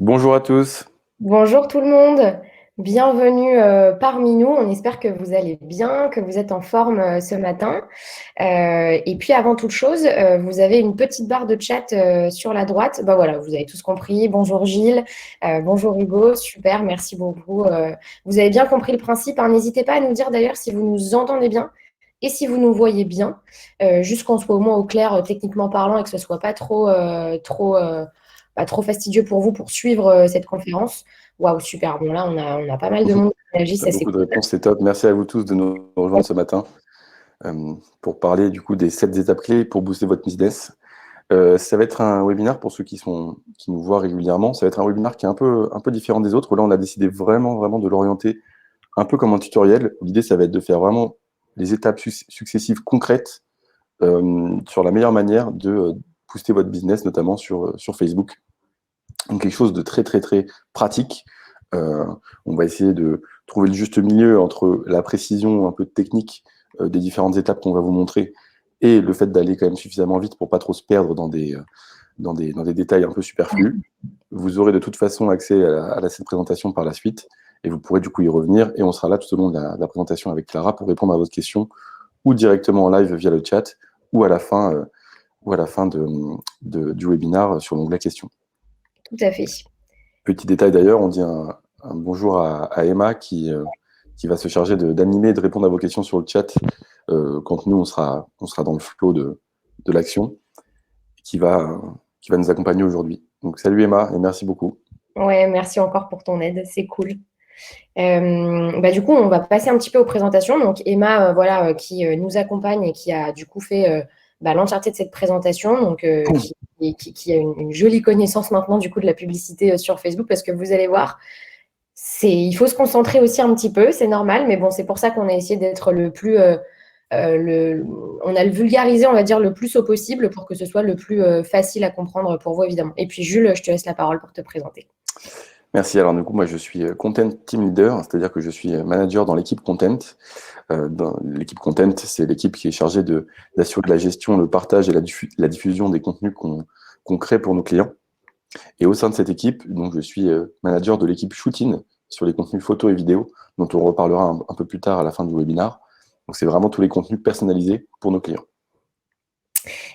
Bonjour à tous. Bonjour tout le monde, bienvenue parmi nous. On espère que vous allez bien, que vous êtes en forme ce matin. Et puis avant toute chose, vous avez une petite barre de chat sur la droite. Bah voilà, vous avez tous compris. Bonjour Gilles, bonjour Hugo, super, merci beaucoup. Vous avez bien compris le principe, hein. N'hésitez pas à nous dire d'ailleurs si vous nous entendez bien et si vous nous voyez bien, juste qu'on soit au moins au clair techniquement parlant et que ce soit pas trop fastidieux pour vous pour suivre cette conférence. Waouh, super. Bon, là, on a pas mal de monde qui réagit, On a ça c'est beaucoup de cool. réponses, c'est top. Merci à vous tous de nous rejoindre ce matin pour parler du coup des 7 étapes clés pour booster votre business. Ça va être un webinaire pour ceux qui nous voient régulièrement. Ça va être un webinaire qui est un peu différent des autres. Là, on a décidé vraiment de l'orienter un peu comme un tutoriel. L'idée, ça va être de faire vraiment les étapes successives concrètes sur la meilleure manière de booster votre business, notamment sur Facebook. Donc quelque chose de très pratique. Euh, on va essayer de trouver le juste milieu entre la précision un peu technique des différentes étapes qu'on va vous montrer et le fait d'aller quand même suffisamment vite pour pas trop se perdre dans des détails un peu superflus. Vous aurez de toute façon accès à cette présentation par la suite et vous pourrez du coup y revenir et on sera là tout au long de la présentation avec Clara pour répondre à votre question ou directement en live via le chat ou à la fin, du webinaire sur l'onglet questions. Tout à fait. Petit détail d'ailleurs, on dit un bonjour à Emma qui va se charger d'animer et de répondre à vos questions sur le chat quand nous, on sera dans le flow de l'action, qui va nous accompagner aujourd'hui. Donc salut Emma et merci beaucoup. Ouais, merci encore pour ton aide, c'est cool. Du coup, on va passer un petit peu aux présentations. Donc, Emma, qui nous accompagne et qui a du coup fait l'entièreté de cette présentation, donc qui a une jolie connaissance maintenant du coup de la publicité sur Facebook, parce que vous allez voir, il faut se concentrer aussi un petit peu, c'est normal, mais bon, c'est pour ça qu'on a essayé d'être le plus, on a le vulgarisé, on va dire, le plus au possible pour que ce soit le plus facile à comprendre pour vous, évidemment. Et puis, Jules, je te laisse la parole pour te présenter. Merci. Alors du coup, moi je suis Content Team Leader, c'est-à-dire que je suis manager dans l'équipe Content. Dans l'équipe Content, c'est l'équipe qui est chargée d'assurer la gestion, le partage et la diffusion des contenus qu'on crée pour nos clients. Et au sein de cette équipe, donc, je suis manager de l'équipe Shooting sur les contenus photos et vidéos, dont on reparlera un peu plus tard à la fin du webinaire. Donc, c'est vraiment tous les contenus personnalisés pour nos clients.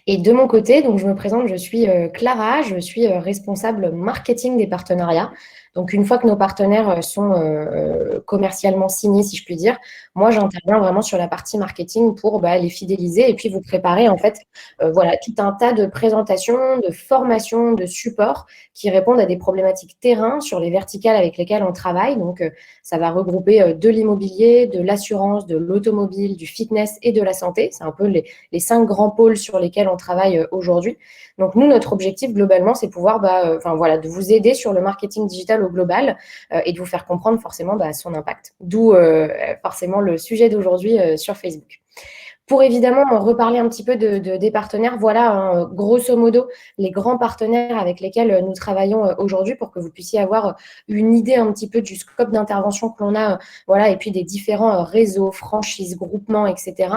Et de mon côté, donc je me présente, je suis Clara, je suis responsable marketing des partenariats. Donc une fois que nos partenaires sont commercialement signés, si je puis dire, moi j'interviens vraiment sur la partie marketing pour les fidéliser et puis vous préparer en fait tout un tas de présentations, de formations, de supports qui répondent à des problématiques terrain sur les verticales avec lesquelles on travaille. Donc ça va regrouper de l'immobilier, de l'assurance, de l'automobile, du fitness et de la santé. C'est un peu les 5 grands pôles sur lesquels on travaille aujourd'hui. Donc, nous, notre objectif, globalement, c'est pouvoir de vous aider sur le marketing digital au global et de vous faire comprendre forcément son impact. D'où forcément le sujet d'aujourd'hui sur Facebook. Pour évidemment reparler un petit peu des partenaires, voilà, hein, grosso modo, les grands partenaires avec lesquels nous travaillons aujourd'hui pour que vous puissiez avoir une idée un petit peu du scope d'intervention que l'on a, voilà, et puis des différents réseaux, franchises, groupements, etc.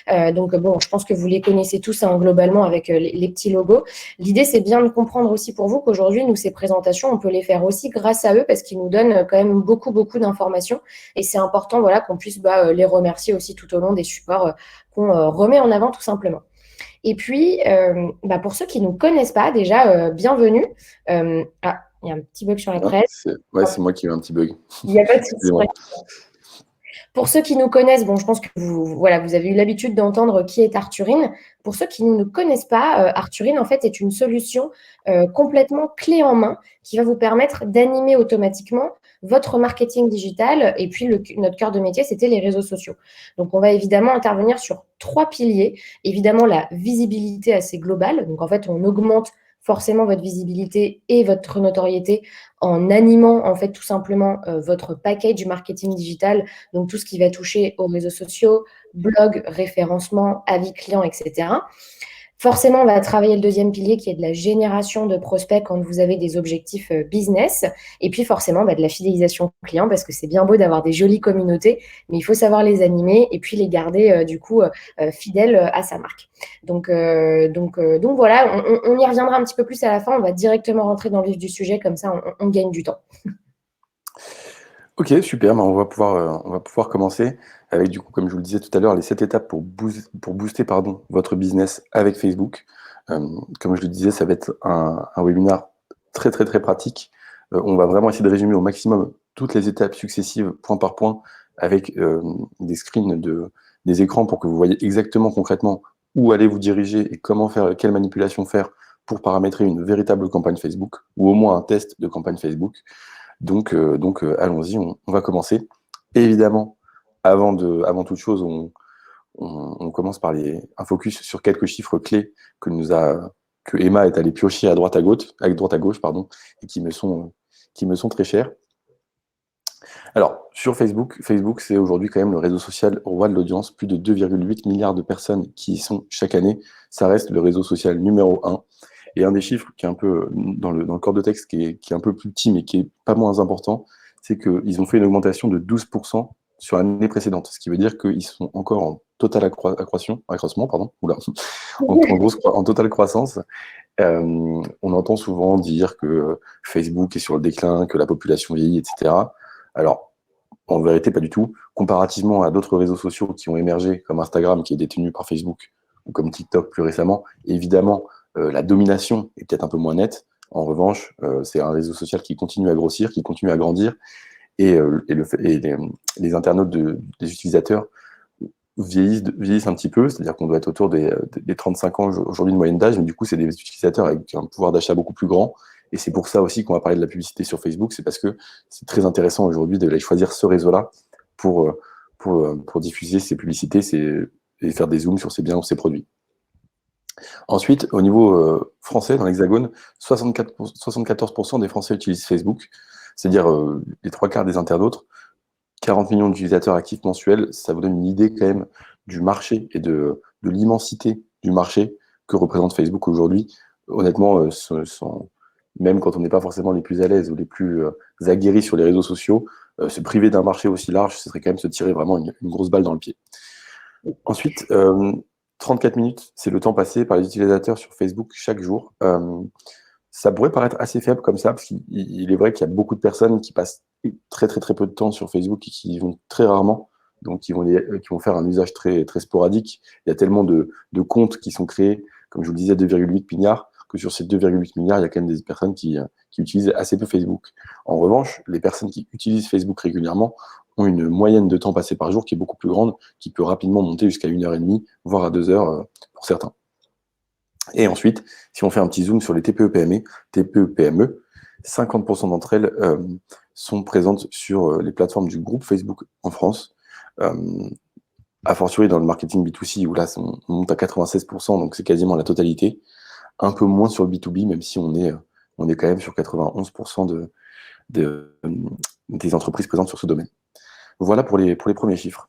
Je pense que vous les connaissez tous hein, globalement avec les petits logos. L'idée, c'est bien de comprendre aussi pour vous qu'aujourd'hui, nous, ces présentations, on peut les faire aussi grâce à eux parce qu'ils nous donnent quand même beaucoup d'informations et c'est important voilà, qu'on puisse les remercier aussi tout au long des supports qu'on remet en avant tout simplement. Et puis, pour ceux qui ne nous connaissent pas, déjà, bienvenue. Il y a un petit bug sur la Ah, presse. c'est moi qui ai eu un petit bug. Il n'y a pas de souci. Excusez-moi. Pour ceux qui nous connaissent, bon, je pense que vous avez eu l'habitude d'entendre qui est Arthurine. Pour ceux qui ne nous connaissent pas, Arthurine, en fait, est une solution complètement clé en main qui va vous permettre d'animer automatiquement votre marketing digital. Et puis, notre cœur de métier, c'était les réseaux sociaux. Donc, on va évidemment intervenir sur 3 piliers. Évidemment, la visibilité assez globale. Donc, en fait, on augmente forcément votre visibilité et votre notoriété en animant en fait tout simplement votre package marketing digital, donc tout ce qui va toucher aux réseaux sociaux, blog, référencement, avis clients, etc. Forcément, on va travailler le deuxième pilier qui est de la génération de prospects quand vous avez des objectifs business. Et puis forcément, de la fidélisation client parce que c'est bien beau d'avoir des jolies communautés, mais il faut savoir les animer et puis les garder fidèles à sa marque. Donc voilà, on y reviendra un petit peu plus à la fin. On va directement rentrer dans le vif du sujet, comme ça on gagne du temps. Ok, super, on va pouvoir commencer avec, du coup, comme je vous le disais tout à l'heure, les 7 étapes pour booster votre business avec Facebook. Comme je le disais, ça va être un webinaire très, très, très pratique. On va vraiment essayer de résumer au maximum toutes les étapes successives, point par point, avec des screens des écrans pour que vous voyez exactement, concrètement, où allez vous diriger et comment faire, quelle manipulation faire pour paramétrer une véritable campagne Facebook, ou au moins un test de campagne Facebook. Donc, allons-y, on va commencer. Et évidemment, avant toute chose, on commence par un focus sur quelques chiffres clés que Emma est allée piocher à droite à gauche, pardon, et qui me sont très chers. Alors, sur Facebook, c'est aujourd'hui quand même le réseau social roi de l'audience, plus de 2,8 milliards de personnes qui y sont chaque année. Ça reste le réseau social numéro 1. Et un des chiffres qui est un peu dans le corps de texte, qui est un peu plus petit, mais qui est pas moins important, c'est qu'ils ont fait une augmentation de 12% sur l'année précédente, ce qui veut dire qu'ils sont encore en total accroissement, pardon, oula, en totale croissance. On entend souvent dire que Facebook est sur le déclin, que la population vieillit, etc. Alors, en vérité, pas du tout. Comparativement à d'autres réseaux sociaux qui ont émergé, comme Instagram, qui est détenu par Facebook, ou comme TikTok plus récemment, évidemment, la domination est peut-être un peu moins nette. En revanche, c'est un réseau social qui continue à grossir, qui continue à grandir, et les internautes des utilisateurs vieillissent un petit peu, c'est-à-dire qu'on doit être autour des 35 ans aujourd'hui de moyenne d'âge, mais du coup, c'est des utilisateurs avec un pouvoir d'achat beaucoup plus grand. Et c'est pour ça aussi qu'on va parler de la publicité sur Facebook, c'est parce que c'est très intéressant aujourd'hui d'aller choisir ce réseau-là pour diffuser ses publicités et faire des zooms sur ses biens ou ses produits. Ensuite, au niveau français, dans l'Hexagone, 74% des Français utilisent Facebook, c'est-à-dire les 3 quarts des internautes, 40 millions d'utilisateurs actifs mensuels. Ça vous donne une idée quand même du marché et de l'immensité du marché que représente Facebook aujourd'hui. Honnêtement, même quand on n'est pas forcément les plus à l'aise ou les plus aguerris sur les réseaux sociaux, se priver d'un marché aussi large, ce serait quand même se tirer vraiment une grosse balle dans le pied. Ensuite, 34 minutes, c'est le temps passé par les utilisateurs sur Facebook chaque jour. Ça pourrait paraître assez faible comme ça, parce qu'il est vrai qu'il y a beaucoup de personnes qui passent très très très peu de temps sur Facebook et qui y vont très rarement, donc qui vont faire un usage très, très sporadique. Il y a tellement de comptes qui sont créés, comme je vous le disais, 2,8 milliards, que sur ces 2,8 milliards, il y a quand même des personnes qui utilisent assez peu Facebook. En revanche, les personnes qui utilisent Facebook régulièrement ont une moyenne de temps passé par jour qui est beaucoup plus grande, qui peut rapidement monter jusqu'à 1h30, voire à 2 heures pour certains. Et ensuite, si on fait un petit zoom sur les TPE-PME, 50% d'entre elles sont présentes sur les plateformes du groupe Facebook en France, a fortiori dans le marketing B2C, où là, on monte à 96%, donc c'est quasiment la totalité. Un peu moins sur le B2B, même si on est quand même sur 91% des entreprises présentes sur ce domaine. Voilà pour les premiers chiffres.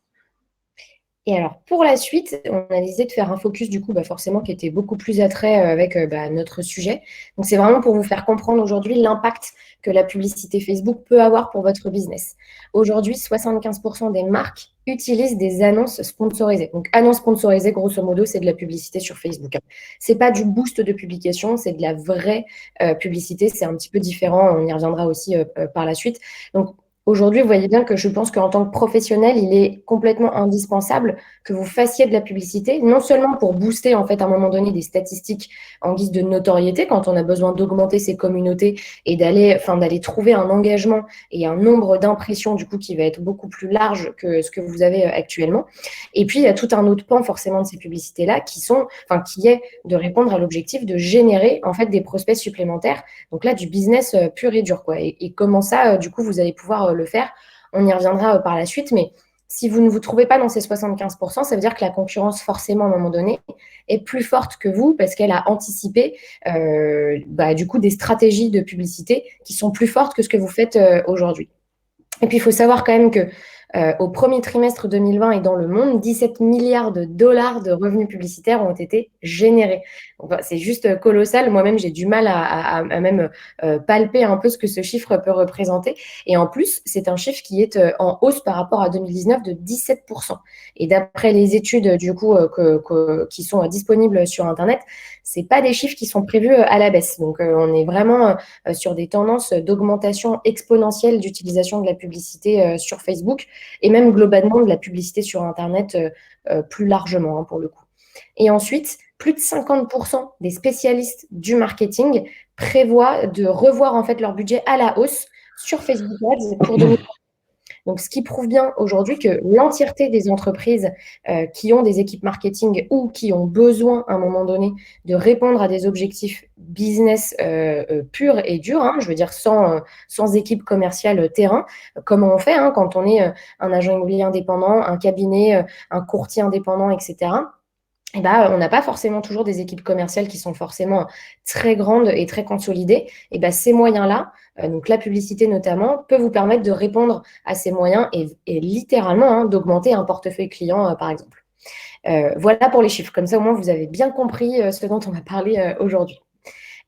Et alors, pour la suite, on a décidé de faire un focus, du coup, forcément, qui était beaucoup plus attrait avec notre sujet. Donc, c'est vraiment pour vous faire comprendre aujourd'hui l'impact que la publicité Facebook peut avoir pour votre business. Aujourd'hui, 75% des marques utilisent des annonces sponsorisées. Donc, annonces sponsorisées, grosso modo, c'est de la publicité sur Facebook. C'est pas du boost de publication, c'est de la vraie publicité. C'est un petit peu différent. On y reviendra aussi par la suite. Donc, aujourd'hui, vous voyez bien que je pense qu'en tant que professionnel, il est complètement indispensable que vous fassiez de la publicité, non seulement pour booster en fait à un moment donné des statistiques en guise de notoriété, quand on a besoin d'augmenter ses communautés et d'aller trouver un engagement et un nombre d'impressions du coup qui va être beaucoup plus large que ce que vous avez actuellement. Et puis il y a tout un autre pan forcément de ces publicités-là qui est de répondre à l'objectif de générer en fait des prospects supplémentaires. Donc là, du business pur et dur, quoi. Et comment ça, du coup, vous allez pouvoir le faire. On y reviendra par la suite, mais si vous ne vous trouvez pas dans ces 75%, ça veut dire que la concurrence, forcément, à un moment donné, est plus forte que vous parce qu'elle a anticipé, du coup, des stratégies de publicité qui sont plus fortes que ce que vous faites aujourd'hui. Et puis, il faut savoir quand même que Au premier trimestre 2020 et dans le monde, 17 milliards de dollars de revenus publicitaires ont été générés. Donc, c'est juste colossal. Moi-même, j'ai du mal à même palper un peu ce que ce chiffre peut représenter. Et en plus, c'est un chiffre qui est en hausse par rapport à 2019 de 17%. Et d'après les études du coup qui sont disponibles sur Internet, c'est pas des chiffres qui sont prévus à la baisse. Donc, on est vraiment sur des tendances d'augmentation exponentielle d'utilisation de la publicité sur Facebook et même globalement de la publicité sur Internet plus largement pour le coup. Et ensuite, plus de 50% des spécialistes du marketing prévoient de revoir en fait leur budget à la hausse sur Facebook Ads pour 2020. Donc, ce qui prouve bien aujourd'hui que l'entièreté des entreprises qui ont des équipes marketing ou qui ont besoin à un moment donné de répondre à des objectifs business purs et durs, je veux dire sans équipe commerciale terrain, comment on fait quand on est un agent immobilier indépendant, un cabinet, un courtier indépendant, etc. Et on n'a pas forcément toujours des équipes commerciales qui sont forcément très grandes et très consolidées. Et ces moyens-là, donc la publicité notamment, peut vous permettre de répondre à ces moyens et littéralement d'augmenter un portefeuille client, par exemple. Voilà pour les chiffres. Comme ça, au moins, vous avez bien compris ce dont on va parler aujourd'hui.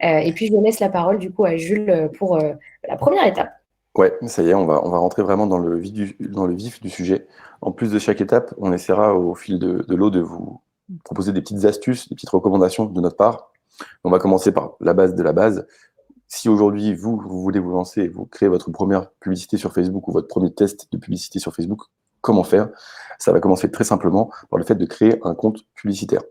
Et puis, je laisse la parole du coup à Jules pour la première étape. Ouais, ça y est, on va rentrer vraiment dans le vif du sujet. En plus de chaque étape, on essaiera au fil de l'eau de vous proposer des petites astuces, des petites recommandations de notre part. On va commencer par la base de la base. Si aujourd'hui, vous voulez vous lancer, vous créez votre première publicité sur Facebook ou votre premier test de publicité sur Facebook, comment faire? Ça va commencer très simplement par le fait de créer un compte publicitaire.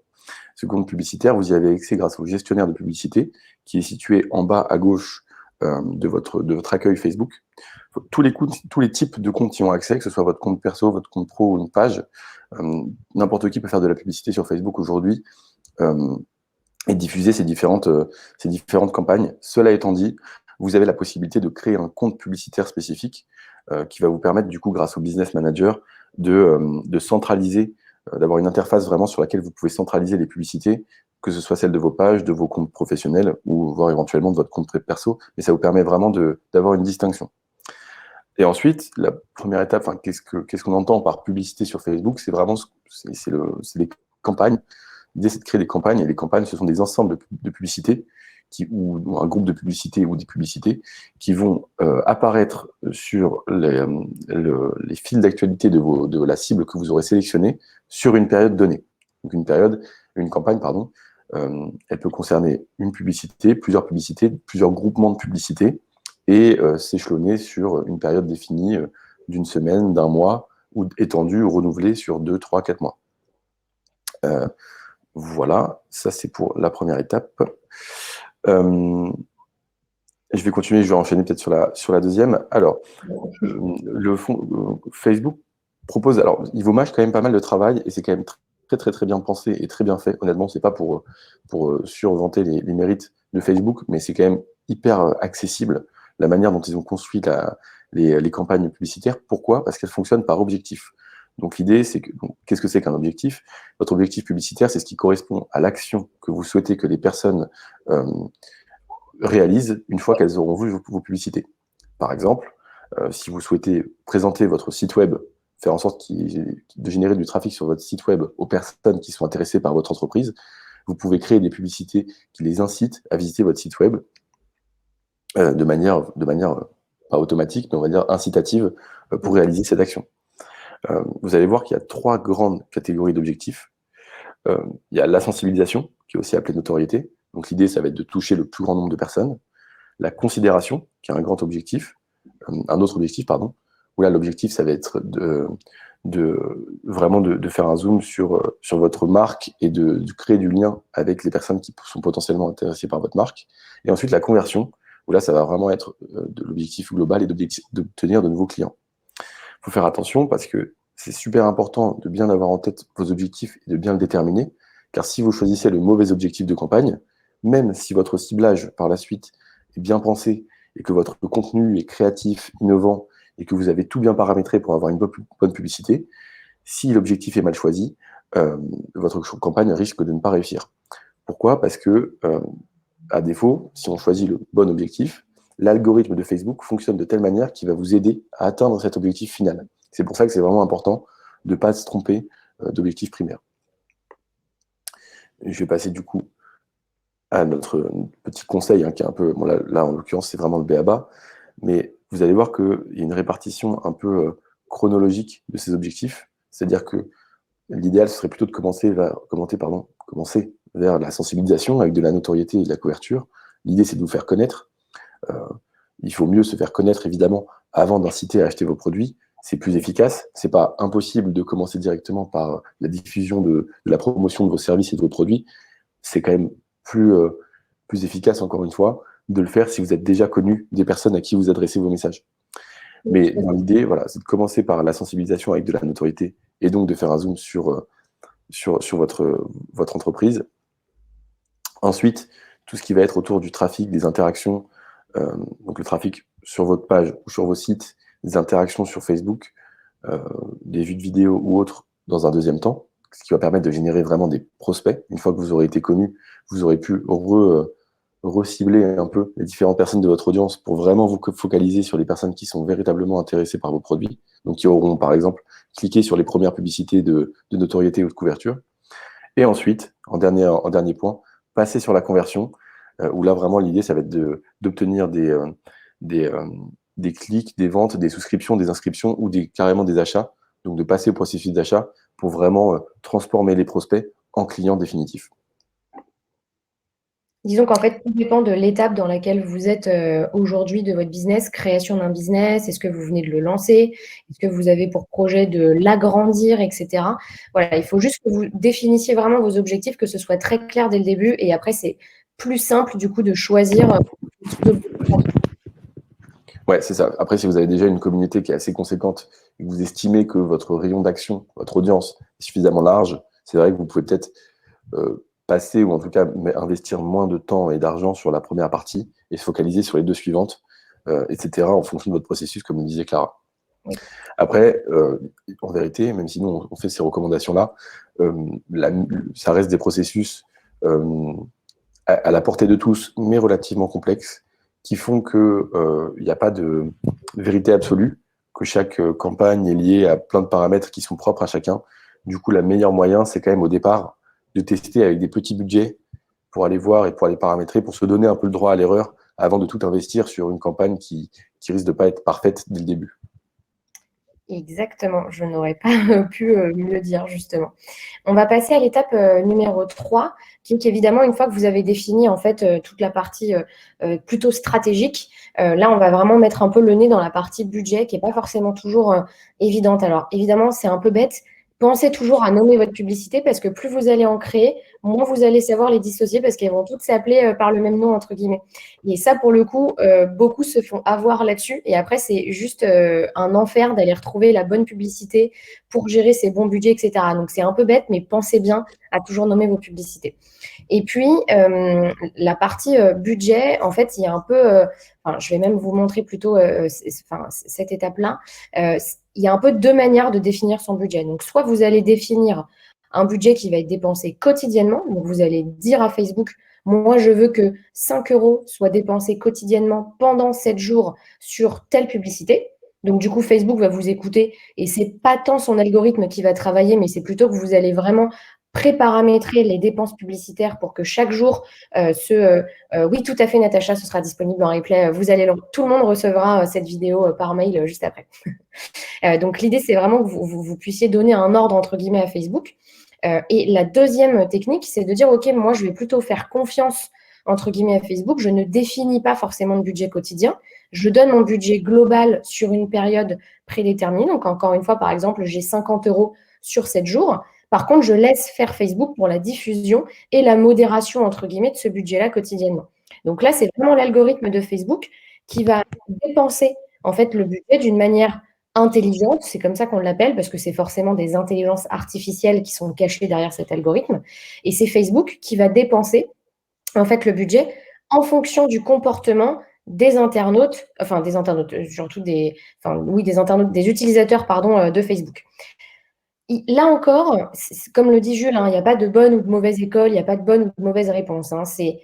Ce compte publicitaire, vous y avez accès grâce au gestionnaire de publicité qui est situé en bas à gauche de votre accueil Facebook. Tous les types de comptes y ont accès, que ce soit votre compte perso, votre compte pro ou une page. N'importe qui peut faire de la publicité sur Facebook aujourd'hui et diffuser ces différentes campagnes. Cela étant dit, vous avez la possibilité de créer un compte publicitaire spécifique qui va vous permettre, du coup, grâce au Business Manager, de centraliser, d'avoir une interface vraiment sur laquelle vous pouvez centraliser les publicités, que ce soit celles de vos pages, de vos comptes professionnels ou voire éventuellement de votre compte perso. Mais ça vous permet vraiment d'avoir une distinction. Et ensuite, la première étape, qu'est-ce qu'on entend par publicité sur Facebook? C'est vraiment c'est les campagnes. L'idée, c'est de créer des campagnes, et les campagnes, ce sont des ensembles de publicités, ou un groupe de publicités ou des publicités qui vont apparaître sur les fils d'actualité de la cible que vous aurez sélectionnée sur une période donnée. Donc une campagne, pardon, elle peut concerner une publicité, plusieurs groupements de publicités, et s'échelonner sur une période définie d'une semaine, d'un mois, ou étendue ou renouvelée sur 2, 3, 4 mois. Voilà, ça c'est pour la première étape. Je vais continuer, je vais enchaîner peut-être sur la deuxième. Alors, Facebook propose, alors il vous mâche quand même pas mal de travail et c'est quand même très très très bien pensé et très bien fait. Honnêtement, c'est pas pour survanter les mérites de Facebook, mais c'est quand même hyper accessible la manière dont ils ont construit les campagnes publicitaires. Pourquoi? Parce qu'elles fonctionnent par objectif. Donc l'idée, c'est que, qu'est-ce que c'est qu'un objectif? Votre objectif publicitaire, c'est ce qui correspond à l'action que vous souhaitez que les personnes réalisent une fois qu'elles auront vu vos publicités. Par exemple, si vous souhaitez présenter votre site web, faire en sorte de générer du trafic sur votre site web aux personnes qui sont intéressées par votre entreprise, vous pouvez créer des publicités qui les incitent à visiter votre site web de manière pas automatique, mais on va dire incitative pour réaliser cette action. Vous allez voir qu'il y a 3 grandes catégories d'objectifs. Il y a la sensibilisation, qui est aussi appelée notoriété. Donc l'idée, ça va être de toucher le plus grand nombre de personnes. La considération, qui est un autre objectif, pardon, où là, l'objectif, ça va être vraiment de faire un zoom sur votre marque et de créer du lien avec les personnes qui sont potentiellement intéressées par votre marque. Et ensuite, la conversion, où là, ça va vraiment être de l'objectif global et d'obtenir de nouveaux clients. Il faut faire attention parce que c'est super important de bien avoir en tête vos objectifs et de bien le déterminer, car si vous choisissez le mauvais objectif de campagne, même si votre ciblage par la suite est bien pensé et que votre contenu est créatif, innovant et que vous avez tout bien paramétré pour avoir une bonne publicité, si l'objectif est mal choisi, votre campagne risque de ne pas réussir. Pourquoi? Parce que, à défaut, si on choisit le bon objectif, l'algorithme de Facebook fonctionne de telle manière qu'il va vous aider à atteindre cet objectif final. C'est pour ça que c'est vraiment important de ne pas se tromper d'objectif primaire. Je vais passer du coup à notre petit conseil, qui est un peu, bon, là en l'occurrence c'est vraiment le b.a.-ba, mais vous allez voir qu'il y a une répartition un peu chronologique de ces objectifs, c'est-à-dire que l'idéal ce serait plutôt de commencer vers la sensibilisation avec de la notoriété et de la couverture. L'idée c'est de vous faire connaître. Il faut mieux se faire connaître évidemment avant d'inciter à acheter vos produits. C'est plus efficace. C'est pas impossible de commencer directement par la diffusion de la promotion de vos services et de vos produits. C'est quand même plus efficace, encore une fois, de le faire si vous êtes déjà connu des personnes à qui vous adressez vos messages. Mais dans l'idée, voilà, c'est de commencer par la sensibilisation avec de la notoriété et donc de faire un zoom sur votre entreprise. Ensuite, tout ce qui va être autour du trafic, des interactions, donc le trafic sur votre page ou sur vos sites, des interactions sur Facebook, des vues de vidéos ou autres dans un deuxième temps, ce qui va permettre de générer vraiment des prospects. Une fois que vous aurez été connu, vous aurez pu recibler un peu les différentes personnes de votre audience pour vraiment vous focaliser sur les personnes qui sont véritablement intéressées par vos produits, donc qui auront par exemple cliqué sur les premières publicités de notoriété ou de couverture. Et ensuite, en dernier point, passer sur la conversion, où là vraiment l'idée ça va être d'obtenir des clics, des ventes, des souscriptions, des inscriptions ou carrément des achats, donc de passer au processus d'achat pour vraiment transformer les prospects en clients définitifs. Disons qu'en fait, tout dépend de l'étape dans laquelle vous êtes aujourd'hui de votre business, création d'un business, est-ce que vous venez de le lancer, est-ce que vous avez pour projet de l'agrandir, etc. Voilà, il faut juste que vous définissiez vraiment vos objectifs, que ce soit très clair dès le début, et après, c'est plus simple du coup de choisir. Ouais, c'est ça. Après, si vous avez déjà une communauté qui est assez conséquente et que vous estimez que votre rayon d'action, votre audience est suffisamment large, c'est vrai que vous pouvez peut-être passer ou en tout cas investir moins de temps et d'argent sur la première partie et se focaliser sur les deux suivantes, etc. en fonction de votre processus, comme le disait Clara. Oui. Après, en vérité, même si nous on fait ces recommandations-là, ça reste des processus à la portée de tous, mais relativement complexes, qui font qu'il n'y a pas de vérité absolue, que chaque campagne est liée à plein de paramètres qui sont propres à chacun. Du coup, le meilleur moyen, c'est quand même au départ de tester avec des petits budgets pour aller voir et pour aller paramétrer, pour se donner un peu le droit à l'erreur avant de tout investir sur une campagne qui risque de ne pas être parfaite dès le début. Exactement, je n'aurais pas pu mieux dire justement. On va passer à l'étape numéro 3, qui est qu'évidemment, une fois que vous avez défini en fait toute la partie plutôt stratégique, là, on va vraiment mettre un peu le nez dans la partie budget qui n'est pas forcément toujours évidente. Alors, évidemment, c'est un peu bête. Pensez toujours à nommer votre publicité parce que plus vous allez en créer, moins vous allez savoir les dissocier parce qu'elles vont toutes s'appeler par le même nom, entre guillemets. Et ça, pour le coup, beaucoup se font avoir là-dessus. Et après, c'est juste un enfer d'aller retrouver la bonne publicité pour gérer ses bons budgets, etc. Donc, c'est un peu bête, mais pensez bien à toujours nommer vos publicités. Et puis, la partie budget, en fait, il y a un peu, je vais même vous montrer plutôt cette étape-là. Il y a un peu deux manières de définir son budget. Donc, soit vous allez définir un budget qui va être dépensé quotidiennement. Donc, vous allez dire à Facebook, moi, je veux que 5 € soient dépensés quotidiennement pendant 7 jours sur telle publicité. Donc, du coup, Facebook va vous écouter et ce n'est pas tant son algorithme qui va travailler, mais c'est plutôt que vous allez vraiment préparamétrer les dépenses publicitaires pour que chaque jour, oui, tout à fait, Natacha, ce sera disponible en replay. Tout le monde recevra cette vidéo par mail juste après. Donc, l'idée, c'est vraiment que vous puissiez donner un ordre, entre guillemets, à Facebook. Et la deuxième technique, c'est de dire, OK, moi, je vais plutôt faire confiance, entre guillemets, à Facebook. Je ne définis pas forcément de budget quotidien. Je donne mon budget global sur une période prédéterminée. Donc, encore une fois, par exemple, j'ai 50 € sur 7 jours. Par contre, je laisse faire Facebook pour la diffusion et la modération, entre guillemets, de ce budget-là quotidiennement. Donc là, c'est vraiment l'algorithme de Facebook qui va dépenser, en fait, le budget d'une manière intelligente, c'est comme ça qu'on l'appelle, parce que c'est forcément des intelligences artificielles qui sont cachées derrière cet algorithme. Et c'est Facebook qui va dépenser, en fait, le budget en fonction du comportement des internautes, surtout des internautes, des utilisateurs, de Facebook. Là encore, comme le dit Jules, il n'y a pas de bonne ou de mauvaise école, il n'y a pas de bonne ou de mauvaise réponse. C'est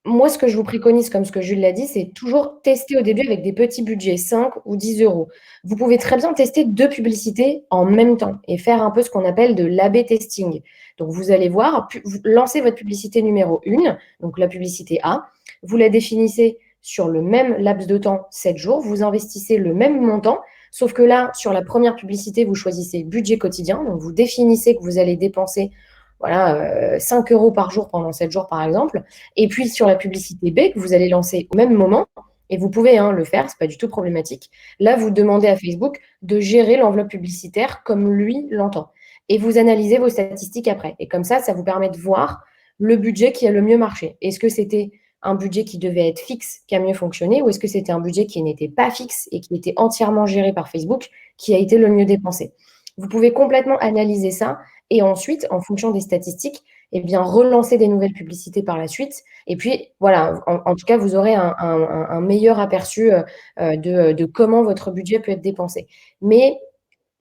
moi, ce que je vous préconise, comme ce que Jules l'a dit, c'est toujours tester au début avec des petits budgets, 5 ou 10 euros. Vous pouvez très bien tester 2 publicités en même temps et faire un peu ce qu'on appelle de l'A/B testing. Donc, vous allez voir, vous lancez votre publicité numéro 1, donc la publicité A, vous la définissez sur le même laps de temps, 7 jours, vous investissez le même montant, sauf que là, sur la première publicité, vous choisissez budget quotidien, donc vous définissez que vous allez dépenser voilà, 5 euros par jour pendant 7 jours, par exemple. Et puis, sur la publicité B, que vous allez lancer au même moment, et vous pouvez le faire, ce n'est pas du tout problématique. Là, vous demandez à Facebook de gérer l'enveloppe publicitaire comme lui l'entend. Et vous analysez vos statistiques après. Et comme ça vous permet de voir le budget qui a le mieux marché. Est-ce que c'était un budget qui devait être fixe, qui a mieux fonctionné, ou est-ce que c'était un budget qui n'était pas fixe et qui était entièrement géré par Facebook, qui a été le mieux dépensé? Vous pouvez complètement analyser ça et ensuite, en fonction des statistiques, eh bien, relancer des nouvelles publicités par la suite. Et puis, voilà, en tout cas, vous aurez un meilleur aperçu de comment votre budget peut être dépensé. Mais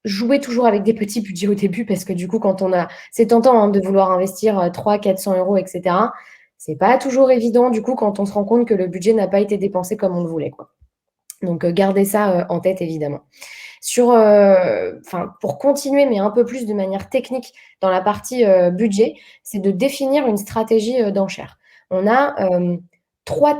jouez toujours avec des petits budgets au début parce que du coup, c'est tentant de vouloir investir 300-400 euros, etc. C'est pas toujours évident, du coup, quand on se rend compte que le budget n'a pas été dépensé comme on le voulait, quoi. Donc, gardez ça en tête, évidemment. Pour continuer, mais un peu plus de manière technique dans la partie budget, c'est de définir une stratégie d'enchère. On a trois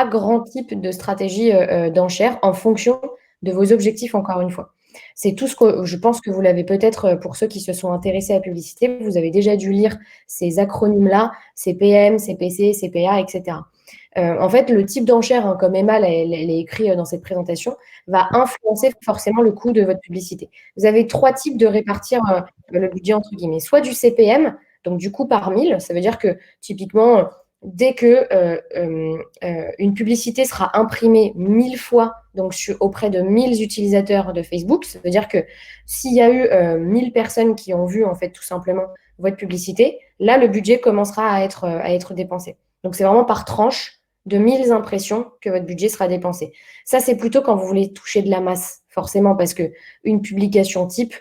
grands types de stratégies d'enchère en fonction de vos objectifs, encore une fois. C'est tout ce que je pense que vous l'avez peut-être pour ceux qui se sont intéressés à la publicité. Vous avez déjà dû lire ces acronymes-là, CPM, CPC, CPA, etc. En fait, le type d'enchère, comme Emma l'a écrit dans cette présentation, va influencer forcément le coût de votre publicité. Vous avez 3 types de répartir le budget, entre guillemets. Soit du CPM, donc du coût par 1000, ça veut dire que typiquement, dès que une publicité sera imprimée 1000 fois donc auprès de 1000 utilisateurs de Facebook, ça veut dire que s'il y a eu 1000 personnes qui ont vu en fait tout simplement votre publicité, là le budget commencera à être dépensé. Donc c'est vraiment par tranche de 1000 impressions que votre budget sera dépensé. Ça, c'est plutôt quand vous voulez toucher de la masse, forcément, parce qu'une publication type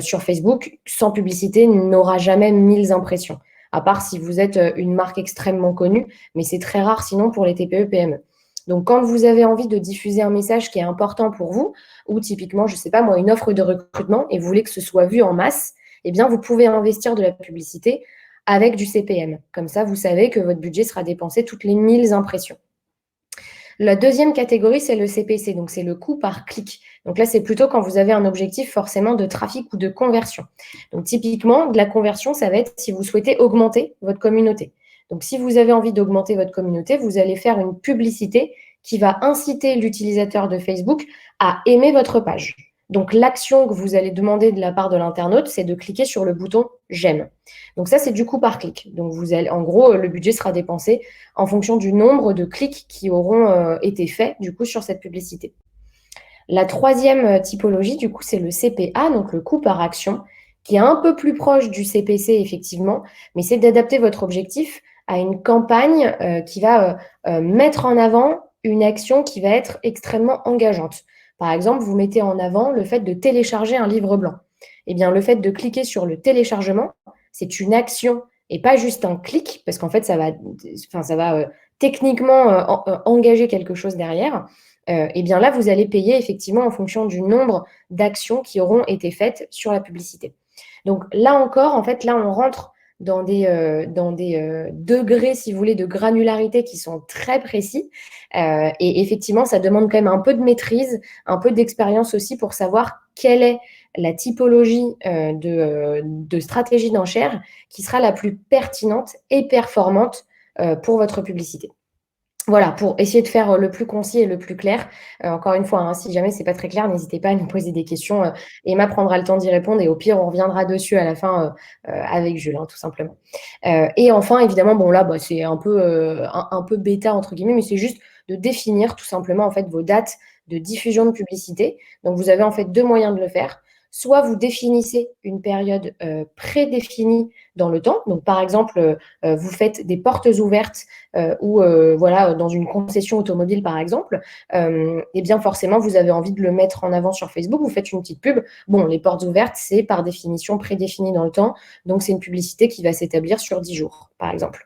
sur Facebook, sans publicité, n'aura jamais 1000 impressions, à part si vous êtes une marque extrêmement connue, mais c'est très rare sinon pour les TPE-PME. Donc, quand vous avez envie de diffuser un message qui est important pour vous, ou typiquement, je ne sais pas moi, une offre de recrutement, et vous voulez que ce soit vu en masse, eh bien, vous pouvez investir de la publicité avec du CPM. Comme ça, vous savez que votre budget sera dépensé toutes les 1000 impressions. La deuxième catégorie, c'est le CPC, donc c'est le coût par clic. Donc là, c'est plutôt quand vous avez un objectif forcément de trafic ou de conversion. Donc typiquement, de la conversion, ça va être si vous souhaitez augmenter votre communauté. Donc si vous avez envie d'augmenter votre communauté, vous allez faire une publicité qui va inciter l'utilisateur de Facebook à aimer votre page. Donc, l'action que vous allez demander de la part de l'internaute, c'est de cliquer sur le bouton « J'aime ». Donc, ça, c'est du coût par clic. Donc, en gros, le budget sera dépensé en fonction du nombre de clics qui auront été faits, du coup, sur cette publicité. La troisième typologie, du coup, c'est le CPA, donc le coût par action, qui est un peu plus proche du CPC, effectivement, mais c'est d'adapter votre objectif à une campagne qui va mettre en avant une action qui va être extrêmement engageante. Par exemple, vous mettez en avant le fait de télécharger un livre blanc. Eh bien, le fait de cliquer sur le téléchargement, c'est une action et pas juste un clic, parce qu'en fait, ça va techniquement engager quelque chose derrière. Eh bien là, vous allez payer effectivement en fonction du nombre d'actions qui auront été faites sur la publicité. Donc là encore, en fait, là, on rentre dans des degrés, si vous voulez, de granularité qui sont très précis. Et effectivement, ça demande quand même un peu de maîtrise, un peu d'expérience aussi pour savoir quelle est la typologie de stratégie d'enchère qui sera la plus pertinente et performante pour votre publicité. Voilà, pour essayer de faire le plus concis et le plus clair. Encore une fois, si jamais c'est pas très clair, n'hésitez pas à nous poser des questions. Emma prendra le temps d'y répondre et au pire, on reviendra dessus à la fin avec Jules, tout simplement. Et enfin, évidemment, bon là, c'est un peu bêta entre guillemets, mais c'est juste de définir tout simplement en fait vos dates de diffusion de publicité. Donc, vous avez en fait 2 moyens de le faire. Soit vous définissez une période prédéfinie dans le temps. Donc, par exemple, vous faites des portes ouvertes ou voilà, dans une concession automobile, par exemple. Eh bien, forcément, vous avez envie de le mettre en avant sur Facebook. Vous faites une petite pub. Bon, les portes ouvertes, c'est par définition prédéfini dans le temps. Donc, c'est une publicité qui va s'établir sur 10 jours, par exemple.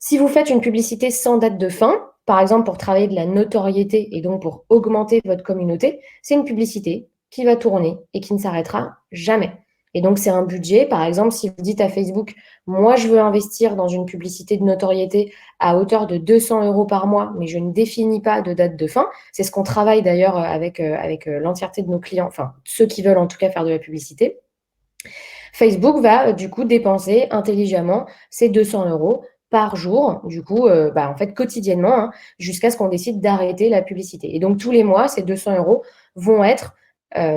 Si vous faites une publicité sans date de fin, par exemple pour travailler de la notoriété et donc pour augmenter votre communauté, c'est une publicité qui va tourner et qui ne s'arrêtera jamais. Et donc, c'est un budget. Par exemple, si vous dites à Facebook, moi, je veux investir dans une publicité de notoriété à hauteur de 200 euros par mois, mais je ne définis pas de date de fin. C'est ce qu'on travaille d'ailleurs avec l'entièreté de nos clients, enfin, ceux qui veulent en tout cas faire de la publicité. Facebook va du coup dépenser intelligemment ces 200 euros par jour, du coup, en fait, quotidiennement, hein, jusqu'à ce qu'on décide d'arrêter la publicité. Et donc, tous les mois, ces 200 euros vont être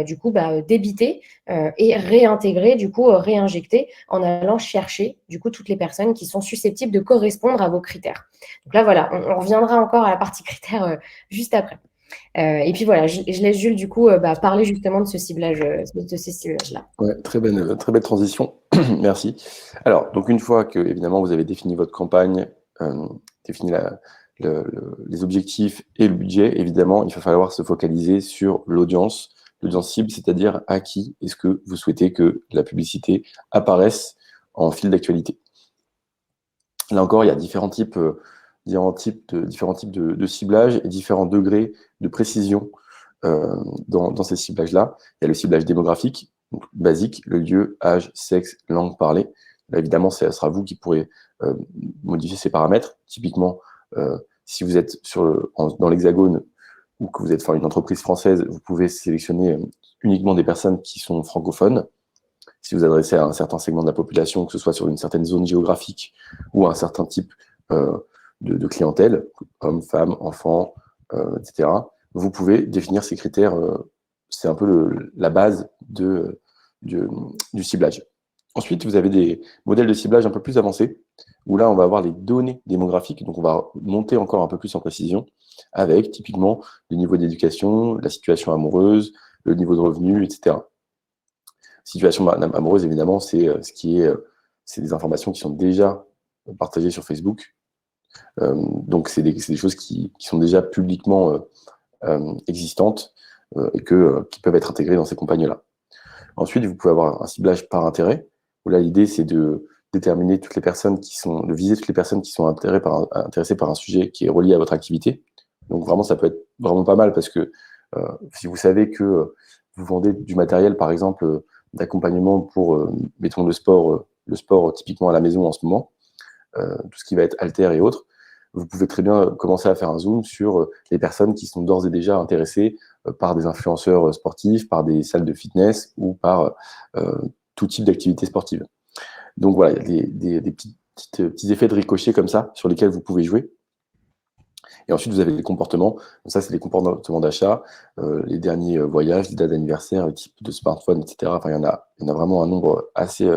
du coup, débités et réintégrés, du coup, réinjectés en allant chercher, du coup, toutes les personnes qui sont susceptibles de correspondre à vos critères. Donc là, voilà, on reviendra encore à la partie critères juste après. Et puis voilà, je laisse Jules, du coup, parler justement de ce ciblage, de ces ciblages-là. Ouais, très belle transition. Merci. Alors, donc une fois que, évidemment, vous avez défini votre campagne, défini les objectifs et le budget, évidemment, il va falloir se focaliser sur l'audience cible, c'est-à-dire à qui est-ce que vous souhaitez que la publicité apparaisse en fil d'actualité. Là encore, il y a différents types de ciblage et différents degrés de précision dans ces ciblages-là. Il y a le ciblage démographique, donc basique, le lieu, âge, sexe, langue parlée. Là, évidemment, ce sera vous qui pourrez modifier ces paramètres. Typiquement, si vous êtes dans l'Hexagone ou que vous êtes une entreprise française, vous pouvez sélectionner uniquement des personnes qui sont francophones. Si vous adressez à un certain segment de la population, que ce soit sur une certaine zone géographique ou un certain type de clientèle, hommes, femmes, enfants, etc., vous pouvez définir ces critères. C'est un peu la base du ciblage. Ensuite, vous avez des modèles de ciblage un peu plus avancés, où là, on va avoir les données démographiques, donc on va monter encore un peu plus en précision, avec typiquement le niveau d'éducation, la situation amoureuse, le niveau de revenu, etc. Situation amoureuse, évidemment, c'est des informations qui sont déjà partagées sur Facebook. Donc, c'est des choses qui sont déjà publiquement existantes et qui peuvent être intégrées dans ces campagnes-là. Ensuite, vous pouvez avoir un ciblage par intérêt, où là, l'idée, c'est de déterminer toutes les personnes de viser toutes les personnes qui sont intéressées par un sujet qui est relié à votre activité. Donc, vraiment, ça peut être vraiment pas mal parce que si vous savez que vous vendez du matériel, par exemple, d'accompagnement pour, mettons, le sport typiquement à la maison en ce moment, tout ce qui va être haltère et autres, vous pouvez très bien commencer à faire un zoom sur les personnes qui sont d'ores et déjà intéressées par des influenceurs sportifs, par des salles de fitness ou par tout type d'activité sportive. Donc voilà, il y a des petits effets de ricochet comme ça sur lesquels vous pouvez jouer. Et ensuite, vous avez les comportements. Ça, c'est les comportements d'achat, les derniers voyages, les dates d'anniversaire, le type de smartphone, etc. Enfin, il y en a vraiment un nombre assez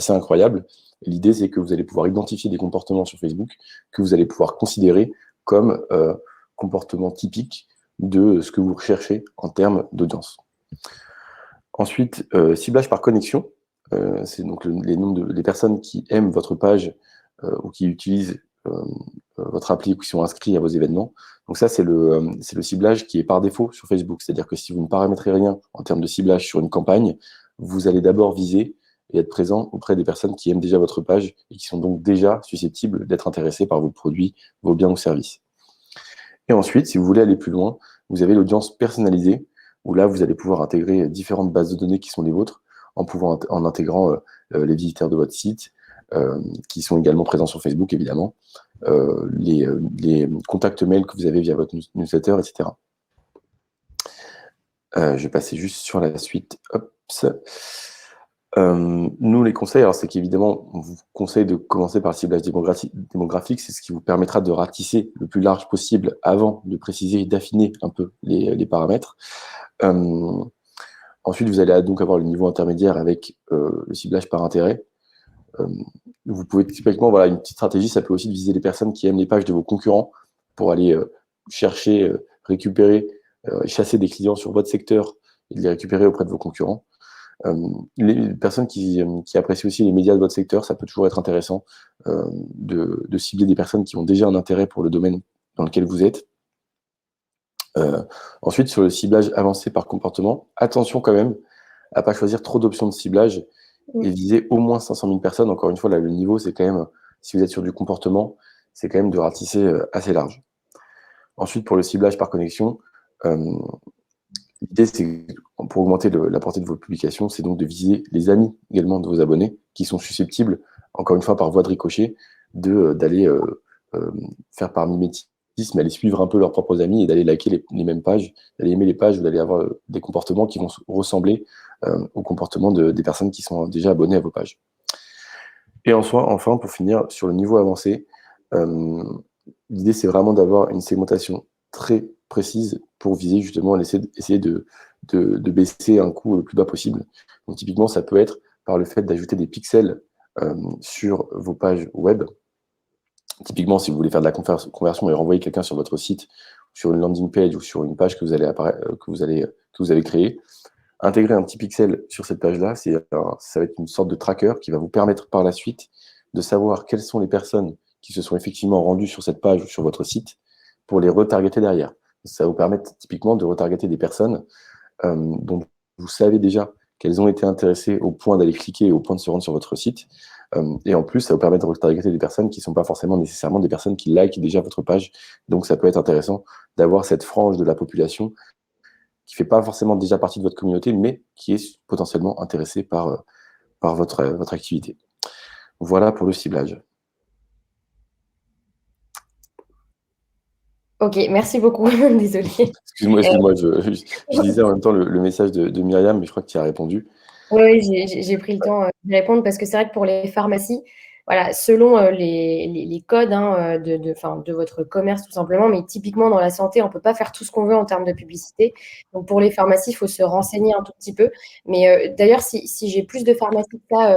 incroyable. L'idée, c'est que vous allez pouvoir identifier des comportements sur Facebook que vous allez pouvoir considérer comme comportements typiques de ce que vous recherchez en termes d'audience. Ensuite, ciblage par connexion. C'est donc les personnes qui aiment votre page ou qui utilisent votre appli ou qui sont inscrits à vos événements. Donc ça, c'est le ciblage qui est par défaut sur Facebook. C'est-à-dire que si vous ne paramétrez rien en termes de ciblage sur une campagne, vous allez d'abord viser et être présent auprès des personnes qui aiment déjà votre page et qui sont donc déjà susceptibles d'être intéressées par vos produits, vos biens ou services. Et ensuite, si vous voulez aller plus loin, vous avez l'audience personnalisée, où là, vous allez pouvoir intégrer différentes bases de données qui sont les vôtres, en intégrant les visiteurs de votre site, qui sont également présents sur Facebook, évidemment, les contacts mails que vous avez via votre newsletter, etc. Je vais passer juste sur la suite. Hop. Nous, les conseils, alors c'est qu'évidemment, on vous conseille de commencer par le ciblage démographique. C'est ce qui vous permettra de ratisser le plus large possible avant de préciser et d'affiner un peu les paramètres. Ensuite, vous allez donc avoir le niveau intermédiaire avec le ciblage par intérêt. Vous pouvez typiquement, voilà, une petite stratégie, ça peut aussi viser les personnes qui aiment les pages de vos concurrents pour aller chercher, récupérer, chasser des clients sur votre secteur et de les récupérer auprès de vos concurrents. Les personnes qui apprécient aussi les médias de votre secteur, ça peut toujours être intéressant de cibler des personnes qui ont déjà un intérêt pour le domaine dans lequel vous êtes. Ensuite, sur le ciblage avancé par comportement, attention quand même à ne pas choisir trop d'options de ciblage et viser au moins 500 000 personnes. Encore une fois, là, le niveau, c'est quand même, si vous êtes sur du comportement, c'est quand même de ratisser assez large. Ensuite, pour le ciblage par connexion, l'idée, c'est pour augmenter la portée de vos publications, c'est donc de viser les amis également de vos abonnés qui sont susceptibles, encore une fois par voie de ricochet, d'aller faire par mimétisme, aller suivre un peu leurs propres amis et d'aller liker les mêmes pages, d'aller aimer les pages ou d'aller avoir des comportements qui vont ressembler au comportement des personnes qui sont déjà abonnées à vos pages. Et enfin, pour finir, sur le niveau avancé, l'idée, c'est vraiment d'avoir une segmentation très précise pour viser justement, essayer de baisser un coût le plus bas possible. Donc typiquement, ça peut être par le fait d'ajouter des pixels sur vos pages web. Typiquement, si vous voulez faire de la conversion et renvoyer quelqu'un sur votre site, sur une landing page ou sur une page que vous avez créée, intégrer un petit pixel sur cette page-là, ça va être une sorte de tracker qui va vous permettre par la suite de savoir quelles sont les personnes qui se sont effectivement rendues sur cette page ou sur votre site pour les retargeter derrière. Ça va vous permettre typiquement de retargeter des personnes dont vous savez déjà qu'elles ont été intéressées au point d'aller cliquer, au point de se rendre sur votre site. Et en plus, ça vous permet de retargeter des personnes qui ne sont pas forcément nécessairement des personnes qui likent déjà votre page. Donc, ça peut être intéressant d'avoir cette frange de la population qui ne fait pas forcément déjà partie de votre communauté, mais qui est potentiellement intéressée par votre activité. Voilà pour le ciblage. Ok, merci beaucoup. Désolée. Excuse-moi, je lisais en même temps le message de Myriam, mais je crois que tu y as répondu. Oui, j'ai pris le temps de répondre parce que c'est vrai que pour les pharmacies, voilà, selon les codes de votre commerce tout simplement, mais typiquement dans la santé, on ne peut pas faire tout ce qu'on veut en termes de publicité. Donc pour les pharmacies, il faut se renseigner un tout petit peu. Mais d'ailleurs, si j'ai plus de pharmacies que ça,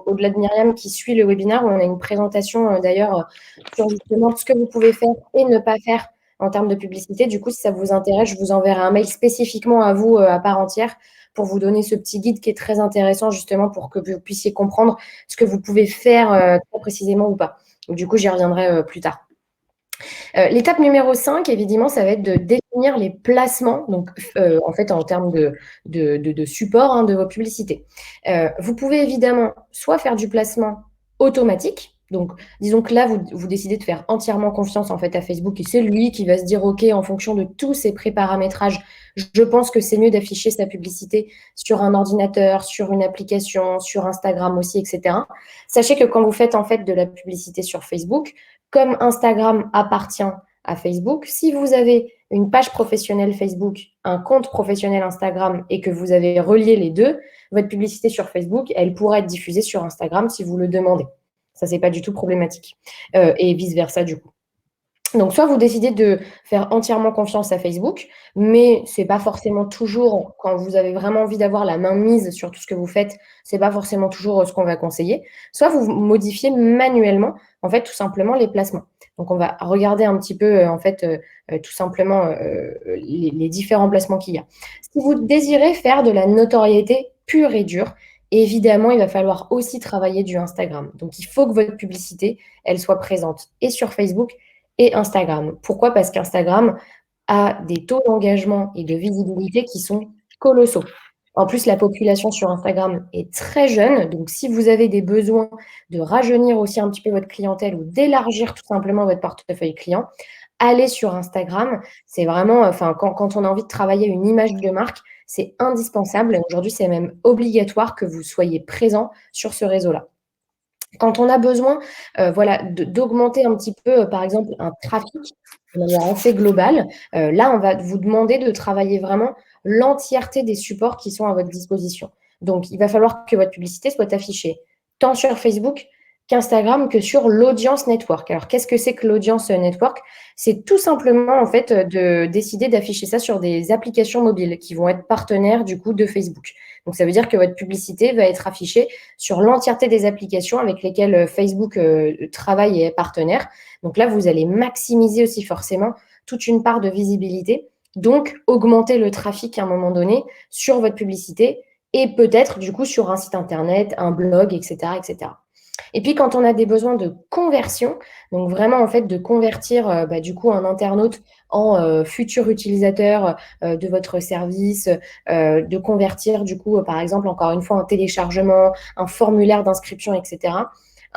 au-delà de Myriam qui suit le webinaire, on a une présentation d'ailleurs sur justement ce que vous pouvez faire et ne pas faire en termes de publicité. Du coup, si ça vous intéresse, je vous enverrai un mail spécifiquement à vous à part entière pour vous donner ce petit guide qui est très intéressant justement pour que vous puissiez comprendre ce que vous pouvez faire très précisément ou pas. Donc, du coup, j'y reviendrai plus tard. L'étape numéro 5, évidemment, ça va être de définir les placements, donc en fait en termes de support de vos publicités. Vous pouvez évidemment soit faire du placement automatique. Donc, disons que là, vous décidez de faire entièrement confiance en fait à Facebook et c'est lui qui va se dire, OK, en fonction de tous ces préparamétrages, je pense que c'est mieux d'afficher sa publicité sur un ordinateur, sur une application, sur Instagram aussi, etc. Sachez que quand vous faites en fait de la publicité sur Facebook, comme Instagram appartient à Facebook, si vous avez une page professionnelle Facebook, un compte professionnel Instagram et que vous avez relié les deux, votre publicité sur Facebook, elle pourra être diffusée sur Instagram si vous le demandez. Ça, c'est pas du tout problématique. Et vice-versa, du coup. Donc, soit vous décidez de faire entièrement confiance à Facebook, mais c'est pas forcément toujours, quand vous avez vraiment envie d'avoir la main mise sur tout ce que vous faites, c'est pas forcément toujours ce qu'on va conseiller. Soit vous modifiez manuellement, en fait, tout simplement les placements. Donc, on va regarder un petit peu, tout simplement les différents placements qu'il y a. Si vous désirez faire de la notoriété pure et dure, évidemment, il va falloir aussi travailler du Instagram. Donc, il faut que votre publicité, elle soit présente et sur Facebook et Instagram. Pourquoi? Parce qu'Instagram a des taux d'engagement et de visibilité qui sont colossaux. En plus, la population sur Instagram est très jeune. Donc, si vous avez des besoins de rajeunir aussi un petit peu votre clientèle ou d'élargir tout simplement votre portefeuille client, allez sur Instagram. C'est vraiment, quand on a envie de travailler une image de marque, c'est indispensable. Aujourd'hui, c'est même obligatoire que vous soyez présent sur ce réseau-là. Quand on a besoin d'augmenter un petit peu, par exemple, un trafic de manière assez globale, là, on va vous demander de travailler vraiment l'entièreté des supports qui sont à votre disposition. Donc, il va falloir que votre publicité soit affichée tant sur Facebook qu'Instagram, que sur l'audience network. Alors, qu'est-ce que c'est que l'audience network? C'est tout simplement, en fait, de décider d'afficher ça sur des applications mobiles qui vont être partenaires, du coup, de Facebook. Donc, ça veut dire que votre publicité va être affichée sur l'entièreté des applications avec lesquelles Facebook travaille et est partenaire. Donc là, vous allez maximiser aussi forcément toute une part de visibilité, donc augmenter le trafic à un moment donné sur votre publicité et peut-être du coup sur un site internet, un blog, etc., etc. Et puis quand on a des besoins de conversion, donc vraiment en fait de convertir du coup un internaute en futur utilisateur de votre service, de convertir du coup par exemple encore une fois un téléchargement, un formulaire d'inscription, etc.